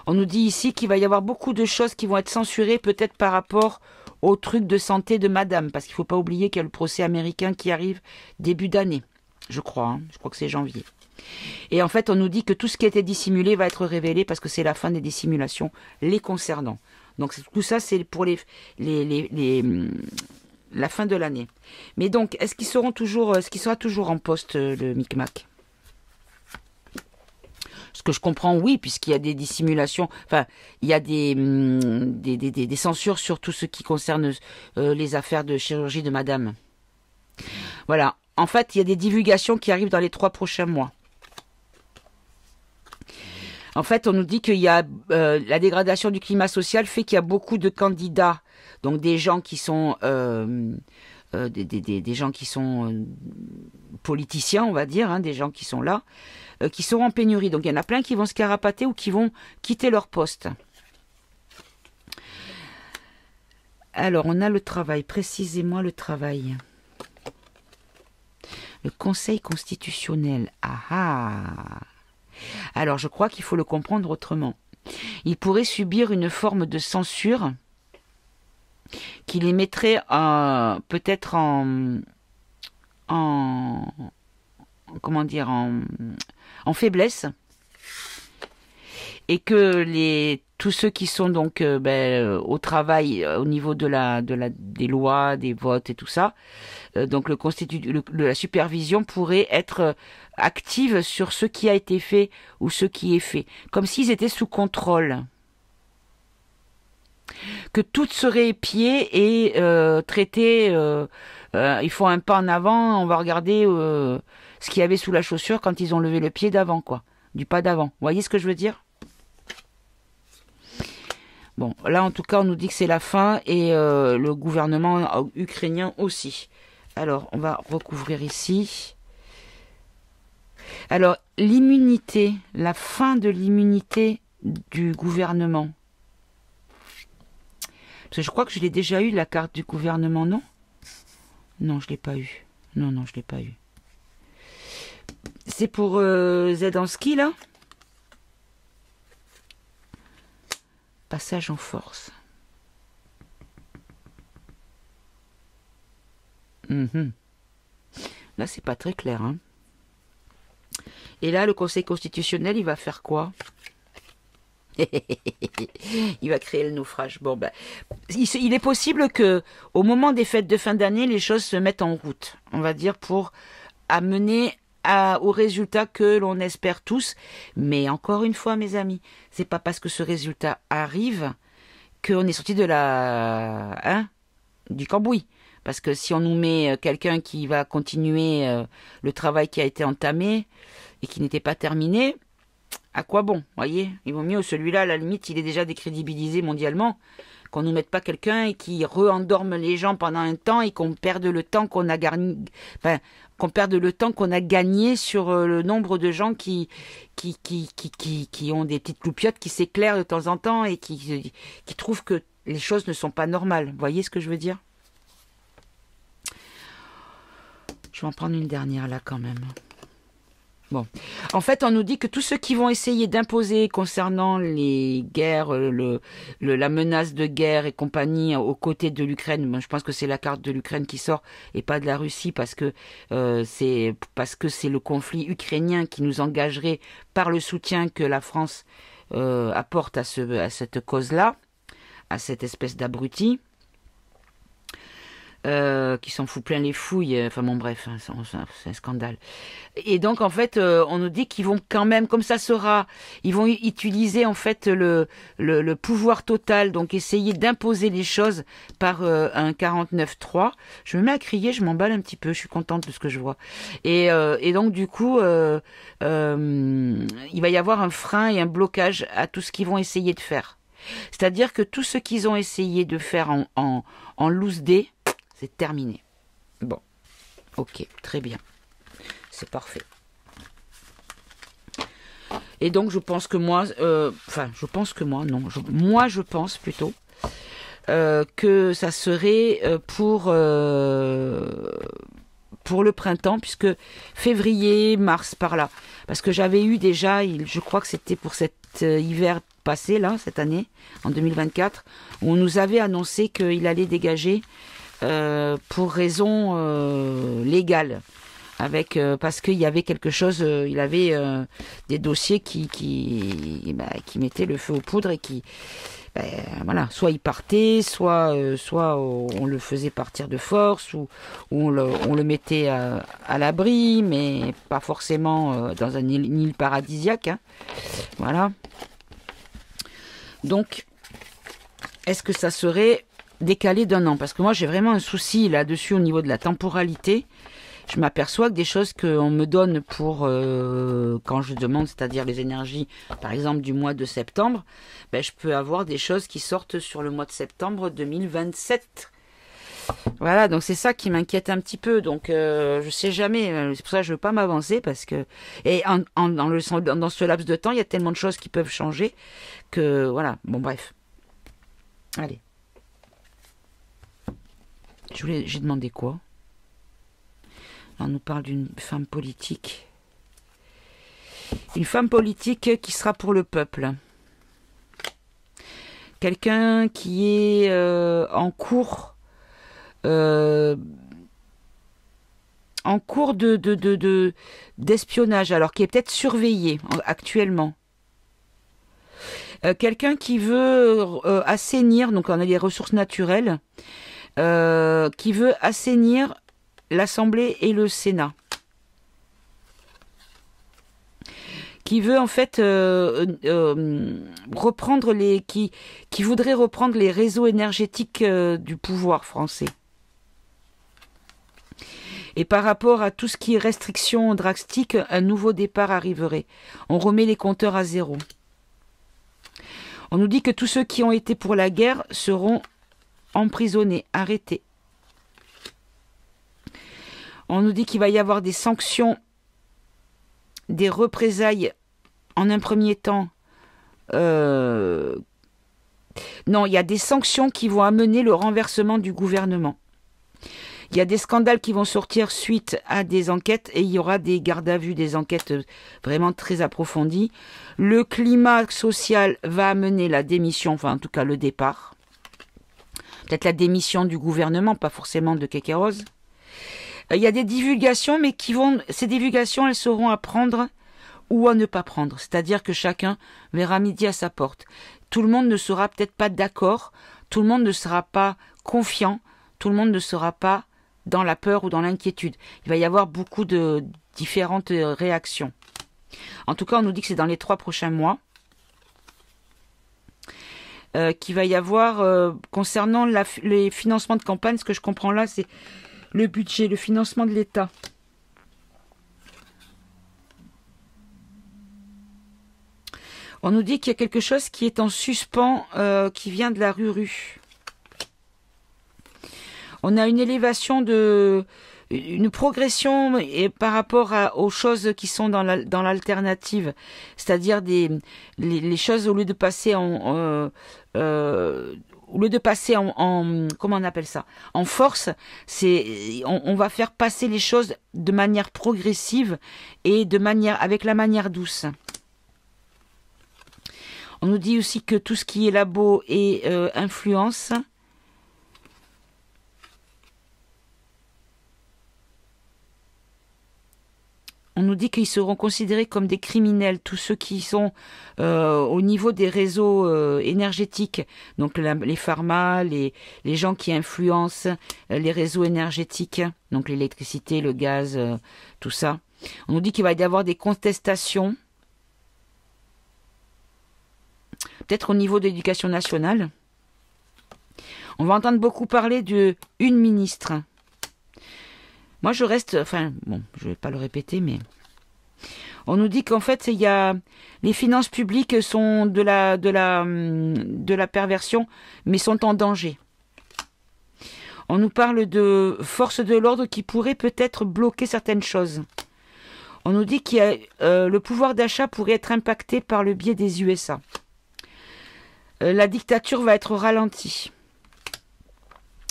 On nous dit ici qu'il va y avoir beaucoup de choses qui vont être censurées, peut-être par rapport au truc de santé de madame, parce qu'il ne faut pas oublier qu'il y a le procès américain qui arrive début d'année, je crois. Hein, je crois que c'est janvier. Et en fait, on nous dit que tout ce qui a été dissimulé va être révélé parce que c'est la fin des dissimulations les concernant. Donc tout ça, c'est pour la fin de l'année. Mais donc, est-ce qu'il sera toujours en poste, le Micmac? Ce que je comprends, oui, puisqu'il y a des dissimulations, enfin, il y a des censures sur tout ce qui concerne les affaires de chirurgie de madame. Voilà. En fait, il y a des divulgations qui arrivent dans les 3 prochains mois. En fait, on nous dit qu'il y a la dégradation du climat social fait qu'il y a beaucoup de candidats, donc des gens qui sont des gens qui sont politiciens, on va dire, hein, des gens qui sont là, qui seront en pénurie. Donc il y en a plein qui vont se carapater ou qui vont quitter leur poste. Alors, on a le travail. Précisez-moi le travail. Le Conseil constitutionnel. Alors, je crois qu'il faut le comprendre autrement. Il pourrait subir une forme de censure qui les mettrait peut-être comment dire, en faiblesse, et que tous ceux qui sont donc au travail au niveau des lois, des votes et tout ça, donc la supervision pourrait être active sur ce qui a été fait ou ce qui est fait, comme s'ils étaient sous contrôle. Que tout serait épié et traité, il faut un pas en avant, on va regarder ce qu'il y avait sous la chaussure quand ils ont levé le pied d'avant, quoi, du pas d'avant. Vous voyez ce que je veux dire? Bon, là en tout cas on nous dit que c'est la fin et le gouvernement ukrainien aussi. Alors, on va recouvrir ici. Alors, l'immunité, la fin de l'immunité du gouvernement. Parce que je crois que je l'ai déjà eu, la carte du gouvernement, non? Non, je ne l'ai pas eu. Non, je ne l'ai pas eu. C'est pour Zelensky, là. Passage en force. Là, c'est pas très clair. Hein. Et là, le Conseil constitutionnel, il va faire quoi? Il va créer le naufrage. Bon, ben, il est possible que, au moment des fêtes de fin d'année, les choses se mettent en route. On va dire pour amener au résultat que l'on espère tous. Mais encore une fois, mes amis, c'est pas parce que ce résultat arrive qu'on est sorti de du cambouis. Parce que si on nous met quelqu'un qui va continuer le travail qui a été entamé et qui n'était pas terminé, à quoi bon, voyez? Il vaut mieux celui-là, à la limite, il est déjà décrédibilisé mondialement, qu'on nous mette pas quelqu'un et qui re-endorme les gens pendant un temps et qu'on perde le temps qu'on a gagné, enfin, qu'on perde le temps qu'on a gagné sur le nombre de gens qui ont des petites loupiottes qui s'éclairent de temps en temps et qui trouvent que les choses ne sont pas normales. Vous voyez ce que je veux dire? Je vais en prendre une dernière là quand même. Bon, en fait, on nous dit que tous ceux qui vont essayer d'imposer concernant les guerres, la menace de guerre et compagnie aux côtés de l'Ukraine, je pense que c'est la carte de l'Ukraine qui sort et pas de la Russie parce que c'est le conflit ukrainien qui nous engagerait par le soutien que la France apporte à cette cause-là, à cette espèce d'abruti. Qui s'en fout plein les fouilles, enfin bon bref, hein, c'est un scandale. Et donc en fait, on nous dit qu'ils vont quand même, comme ça sera, ils vont utiliser en fait le pouvoir total, donc essayer d'imposer les choses par un 49-3. Je me mets à crier, je m'emballe un petit peu, je suis contente de ce que je vois. Et donc du coup, il va y avoir un frein et un blocage à tout ce qu'ils vont essayer de faire. C'est-à-dire que tout ce qu'ils ont essayé de faire en loose day, c'est terminé. Bon, ok, très bien. C'est parfait. Et donc, je pense que moi, je pense plutôt que ça serait pour le printemps, puisque février, mars, par là. Parce que j'avais eu déjà, je crois que c'était pour cet hiver passé, là, cette année, en 2024, où on nous avait annoncé qu'il allait dégager pour raison légale, parce qu'il y avait quelque chose, il avait des dossiers qui mettaient le feu aux poudres et qui, voilà, soit il partait, soit on le faisait partir de force, ou on le mettait à l'abri, mais pas forcément dans une île paradisiaque, hein. Voilà. Donc, est-ce que ça serait décalé d'un an? Parce que moi, j'ai vraiment un souci là-dessus au niveau de la temporalité. Je m'aperçois que des choses qu'on me donne pour quand je demande, c'est-à-dire les énergies, par exemple du mois de septembre, je peux avoir des choses qui sortent sur le mois de septembre 2027. Voilà, donc c'est ça qui m'inquiète un petit peu. Donc je sais jamais, c'est pour ça que je veux pas m'avancer, parce que dans ce laps de temps, il y a tellement de choses qui peuvent changer que voilà. Bon bref. Allez. J'ai demandé quoi? On nous parle d'une femme politique. Une femme politique qui sera pour le peuple. Quelqu'un qui est en cours d'espionnage, alors qui est peut-être surveillé actuellement. Quelqu'un qui veut assainir, donc on a les ressources naturelles, qui veut assainir l'Assemblée et le Sénat, qui veut en fait qui voudrait reprendre les réseaux énergétiques du pouvoir français. Et par rapport à tout ce qui est restriction drastique, un nouveau départ arriverait. On remet les compteurs à zéro. On nous dit que tous ceux qui ont été pour la guerre seront emprisonnés, arrêtés. On nous dit qu'il va y avoir des sanctions, des représailles en un premier temps. Non, il y a des sanctions qui vont amener le renversement du gouvernement. Il y a des scandales qui vont sortir suite à des enquêtes et il y aura des gardes à vue, des enquêtes vraiment très approfondies. Le climat social va amener la démission, enfin en tout cas le départ. Peut-être la démission du gouvernement, pas forcément de Kékéroz. Il y a des divulgations, mais ces divulgations, elles seront à prendre ou à ne pas prendre. C'est-à-dire que chacun verra midi à sa porte. Tout le monde ne sera peut-être pas d'accord, tout le monde ne sera pas confiant, tout le monde ne sera pas dans la peur ou dans l'inquiétude. Il va y avoir beaucoup de différentes réactions. En tout cas, on nous dit que c'est dans les 3 prochains mois qu'il va y avoir, concernant les financements de campagne, ce que je comprends là, c'est le budget, le financement de l'État. On nous dit qu'il y a quelque chose qui est en suspens, qui vient de la Ruru. On a une élévation une progression par rapport aux choses qui sont dans l'alternative, c'est-à-dire les choses au lieu de passer en comment on appelle ça, en force, on va faire passer les choses de manière progressive et avec la manière douce. On nous dit aussi que tout ce qui est labo et influence, on nous dit qu'ils seront considérés comme des criminels, tous ceux qui sont au niveau des réseaux énergétiques, donc les pharma, les gens qui influencent les réseaux énergétiques, donc l'électricité, le gaz, tout ça. On nous dit qu'il va y avoir des contestations, peut-être au niveau de l'éducation nationale. On va entendre beaucoup parler d'une ministre. Moi, je reste... Enfin, bon, je vais pas le répéter, mais... On nous dit qu'en fait, les finances publiques sont de la perversion, mais sont en danger. On nous parle de forces de l'ordre qui pourraient peut-être bloquer certaines choses. On nous dit qu'il le pouvoir d'achat pourrait être impacté par le biais des USA. La dictature va être ralentie.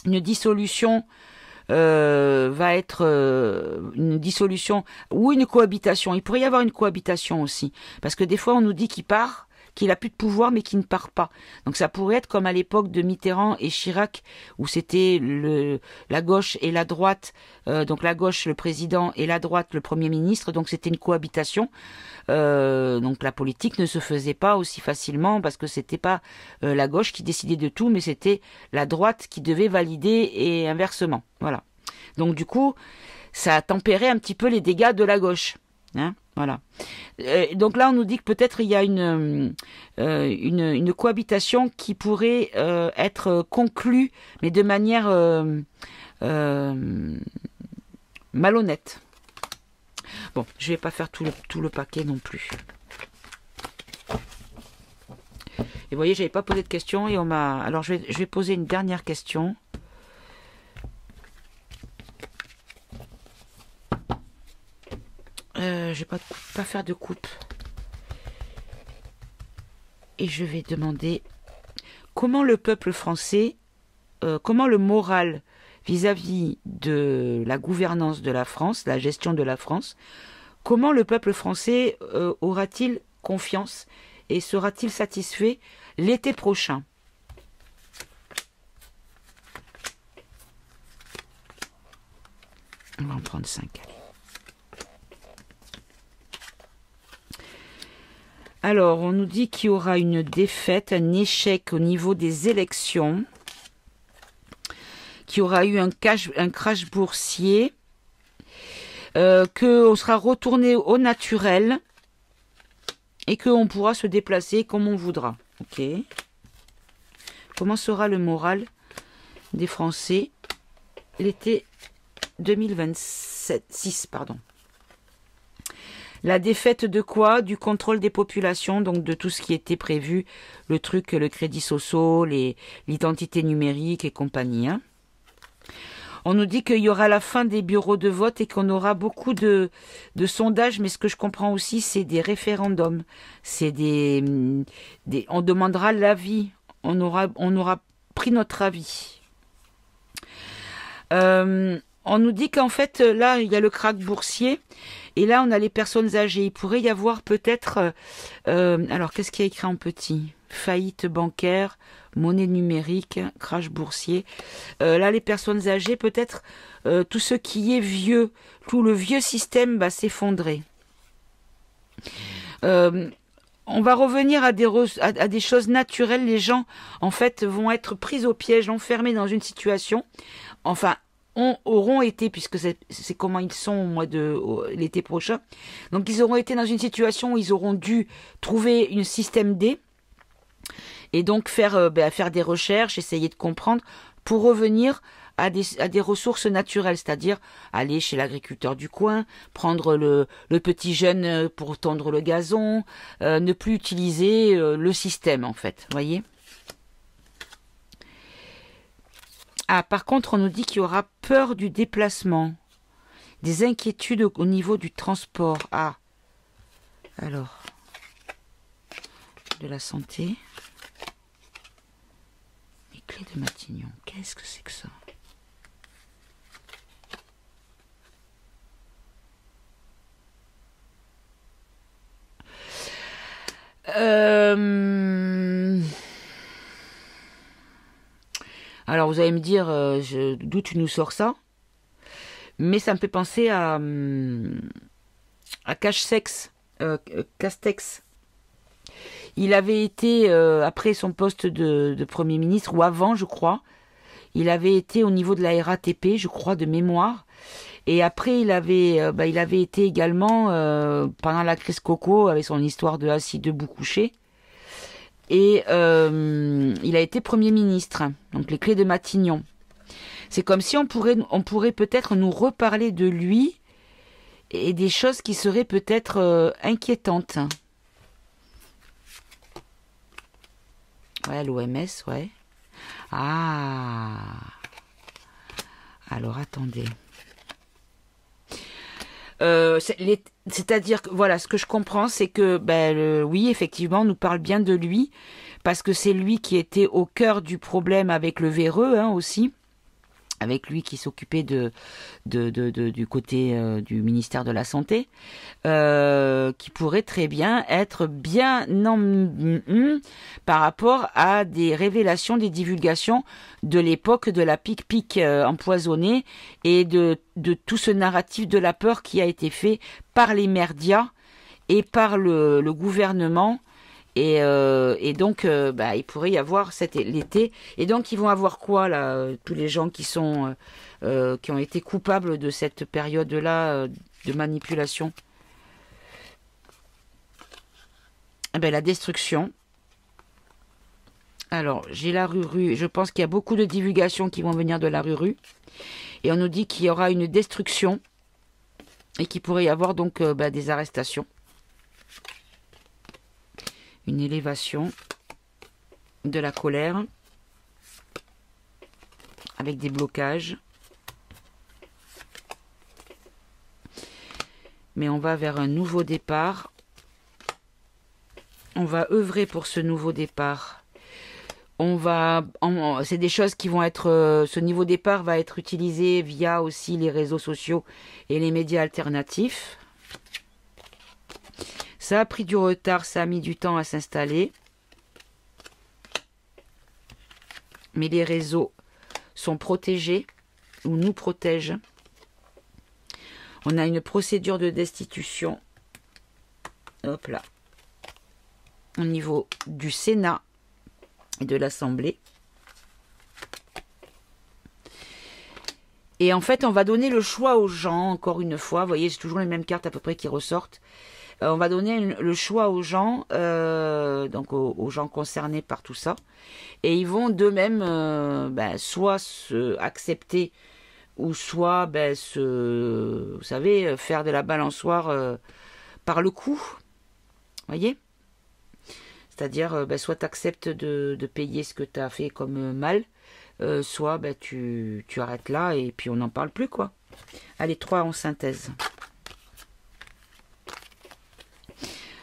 Une dissolution va être une dissolution ou une cohabitation. Il pourrait y avoir une cohabitation aussi. Parce que des fois, on nous dit qu'il part, qu'il n'a plus de pouvoir, mais qu'il ne part pas. Donc ça pourrait être comme à l'époque de Mitterrand et Chirac, où c'était la gauche et la droite, donc la gauche, le président, et la droite, le Premier ministre. Donc c'était une cohabitation. Donc la politique ne se faisait pas aussi facilement parce que c'était pas la gauche qui décidait de tout, mais c'était la droite qui devait valider et inversement. Voilà. Donc du coup, ça a tempéré un petit peu les dégâts de la gauche. Hein, voilà. Donc là, on nous dit que peut-être il y a une cohabitation qui pourrait être conclue, mais de manière malhonnête. Bon, je vais pas faire tout le paquet non plus. Et vous voyez, j'avais pas posé de questions et on m'a... Alors je vais poser une dernière question. Je vais pas faire de coupe. Et je vais demander comment le peuple français, comment le moral vis-à-vis de la gouvernance de la France, la gestion de la France, comment le peuple français aura-t-il confiance et sera-t-il satisfait l'été prochain? On va en prendre 5. Alors, on nous dit qu'il y aura une défaite, un échec au niveau des élections, qu'il y aura eu un crash boursier, qu'on sera retourné au naturel et qu'on pourra se déplacer comme on voudra. Ok. Comment sera le moral des Français l'été 2026, pardon. La défaite de quoi? Du contrôle des populations, donc de tout ce qui était prévu, le crédit socio, l'identité numérique et compagnie. Hein. On nous dit qu'il y aura la fin des bureaux de vote et qu'on aura beaucoup de sondages, mais ce que je comprends aussi, c'est des référendums. C'est on demandera l'avis, on aura pris notre avis. On nous dit qu'en fait, là, il y a le krach boursier, et là, on a les personnes âgées. Il pourrait y avoir peut-être... alors, qu'est-ce qu'il y a écrit en petit? Faillite bancaire, monnaie numérique, krach boursier. Là, les personnes âgées, peut-être, tout ce qui est vieux, tout le vieux système va s'effondrer. On va revenir à des choses naturelles. Les gens, en fait, vont être pris au piège, enfermés dans une situation. Enfin, auront été, puisque c'est comment ils sont au mois de l'été prochain. Donc, ils auront été dans une situation où ils auront dû trouver un système D et donc faire des recherches, essayer de comprendre pour revenir à des ressources naturelles, c'est-à-dire aller chez l'agriculteur du coin, prendre le petit jeune pour tondre le gazon, ne plus utiliser le système en fait, voyez. Ah, par contre, on nous dit qu'il y aura peur du déplacement, des inquiétudes au niveau du transport. Ah, alors, de la santé. Les clés de Matignon, qu'est-ce que c'est que ça? Alors vous allez me dire d'où tu nous sors ça, mais ça me fait penser à Castex. Castex. Il avait été, après son poste de Premier ministre, ou avant je crois, il avait été au niveau de la RATP, je crois, de mémoire. Et après, il avait été également, pendant la crise Coco, avec son histoire de assis debout couché. Et il a été Premier ministre, donc les clés de Matignon. C'est comme si on pourrait peut-être nous reparler de lui et des choses qui seraient peut-être inquiétantes. Ouais, l'OMS, ouais. Ah. Alors, attendez. C'est-à-dire que, voilà, ce que je comprends, c'est que, oui, effectivement, on nous parle bien de lui, parce que c'est lui qui était au cœur du problème avec le véreux, hein, aussi. Avec lui qui s'occupait du côté du ministère de la Santé, qui pourrait très bien être bien par rapport à des révélations, des divulgations de l'époque de la pique-pique empoisonnée et de tout ce narratif de la peur qui a été fait par les médias et par le gouvernement. Et donc, il pourrait y avoir l'été. Et donc, ils vont avoir quoi, là, tous les gens qui ont été coupables de cette période-là de manipulation? La destruction. Alors, j'ai la Ruru. Je pense qu'il y a beaucoup de divulgations qui vont venir de la Ruru. Et on nous dit qu'il y aura une destruction et qu'il pourrait y avoir donc des arrestations. Une élévation de la colère avec des blocages. Mais on va vers un nouveau départ. On va œuvrer pour ce nouveau départ. C'est des choses qui vont être... ce nouveau départ va être utilisé via aussi les réseaux sociaux et les médias alternatifs. Ça a pris du retard, ça a mis du temps à s'installer. Mais les réseaux sont protégés, ou nous protègent. On a une procédure de destitution. Hop là. Au niveau du Sénat et de l'Assemblée. Et en fait, on va donner le choix aux gens, encore une fois. Vous voyez, c'est toujours les mêmes cartes à peu près qui ressortent. On va donner le choix aux gens, donc aux gens concernés par tout ça. Et ils vont d'eux-mêmes soit accepter ou soit, vous savez, faire de la balançoire par le coup. Voyez? C'est-à-dire, soit tu acceptes de payer ce que tu as fait comme mal, soit tu arrêtes là et puis on n'en parle plus, quoi. Allez, 3 en synthèse.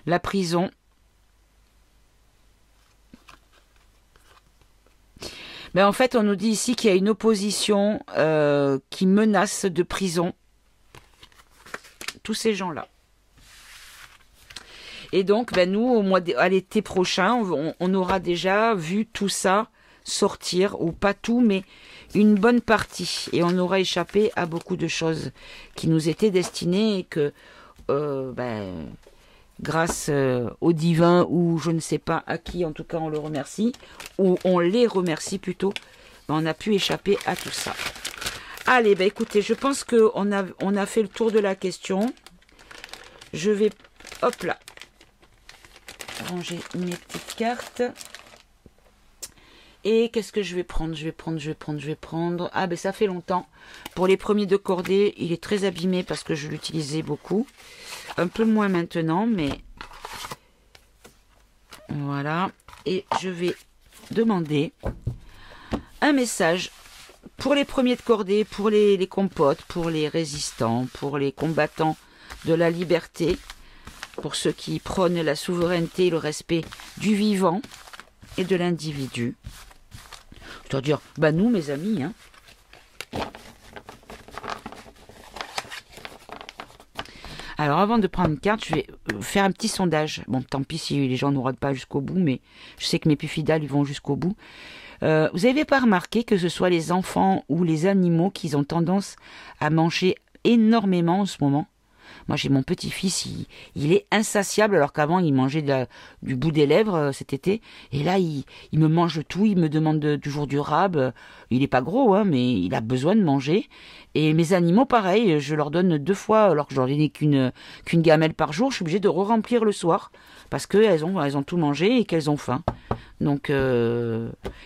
La prison. Ben, en fait, on nous dit ici qu'il y a une opposition qui menace de prison tous ces gens-là. Et donc, ben, nous, à l'été prochain, on aura déjà vu tout ça sortir, ou pas tout, mais une bonne partie. Et on aura échappé à beaucoup de choses qui nous étaient destinées et que, grâce au divin, ou je ne sais pas à qui, en tout cas on le remercie, ou on les remercie plutôt, ben, on a pu échapper à tout ça. Allez, ben écoutez, je pense qu'on a fait le tour de la question. Je vais, hop là, ranger mes petites cartes. Et qu'est-ce que je vais prendre? Je vais prendre. Ah ben ça fait longtemps. Pour les premiers de cordée, il est très abîmé parce que je l'utilisais beaucoup. Un peu moins maintenant, mais voilà. Et je vais demander un message pour les premiers de cordée, pour les compotes, pour les résistants, pour les combattants de la liberté, pour ceux qui prônent la souveraineté et le respect du vivant et de l'individu. C'est-à-dire, bah nous, mes amis, hein. Alors, avant de prendre une carte, je vais faire un petit sondage. Bon, tant pis si les gens n'auront pas jusqu'au bout, mais je sais que mes plus fidèles, ils vont jusqu'au bout. Vous n'avez pas remarqué que ce soit les enfants ou les animaux qui ont tendance à manger énormément en ce moment? Moi, j'ai mon petit-fils, il est insatiable, alors qu'avant, il mangeait du bout des lèvres cet été. Et là, il me mange tout, il me demande toujours du rab. Il n'est pas gros, hein, mais il a besoin de manger. Et mes animaux, pareil, je leur donne 2 fois, alors que je leur donnais qu'une gamelle par jour. Je suis obligée de re-remplir le soir, parce qu'elles ont tout mangé et qu'elles ont faim. Donc,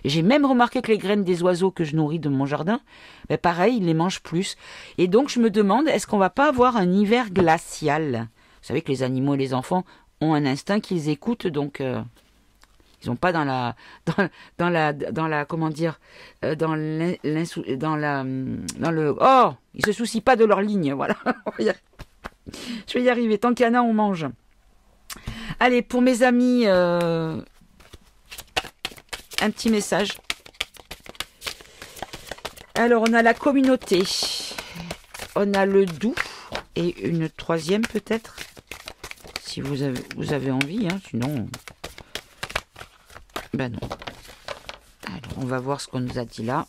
j'ai même remarqué que les graines des oiseaux que je nourris de mon jardin, ben pareil, ils les mangent plus. Et donc, je me demande, est-ce qu'on va pas avoir un hiver glacial? Vous savez que les animaux et les enfants ont un instinct qu'ils écoutent, donc ils n'ont pas dans la comment dire, dans le oh, ils se soucient pas de leur ligne, voilà. Je vais y arriver. Tant qu'il y en a, on mange. Allez, pour mes amis. Un petit message. Alors, on a la communauté. On a le doux. Et une troisième, peut-être. Si vous avez envie. Hein, sinon... Ben non. Alors, on va voir ce qu'on nous a dit là.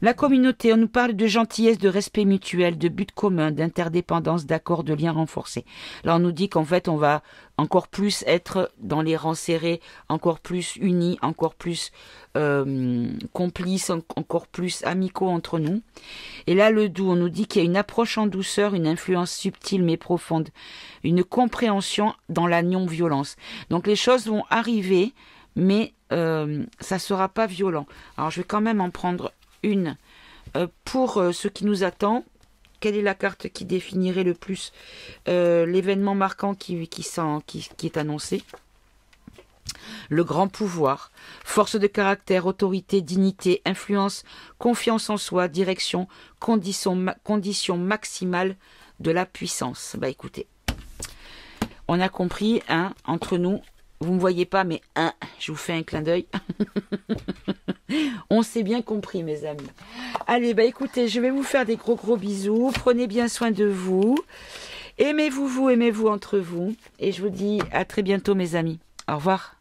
La communauté, on nous parle de gentillesse, de respect mutuel, de but commun, d'interdépendance, d'accord, de liens renforcés. Là, on nous dit qu'en fait, on va encore plus être dans les rangs serrés, encore plus unis, encore plus complices, encore plus amicaux entre nous. Et là, le doux, on nous dit qu'il y a une approche en douceur, une influence subtile mais profonde, une compréhension dans la non-violence. Donc, les choses vont arriver, mais ça sera pas violent. Alors, je vais quand même en prendre une pour ce qui nous attend. Quelle est la carte qui définirait le plus l'événement marquant qui est annoncé? Le grand pouvoir, force de caractère, autorité, dignité, influence, confiance en soi, direction, condition maximale de la puissance. Bah écoutez, on a compris, hein, entre nous, vous ne me voyez pas, mais je vous fais un clin d'œil. On s'est bien compris, mes amis. Allez, bah écoutez, je vais vous faire des gros bisous. Prenez bien soin de vous. Aimez-vous entre vous. Et je vous dis à très bientôt, mes amis. Au revoir.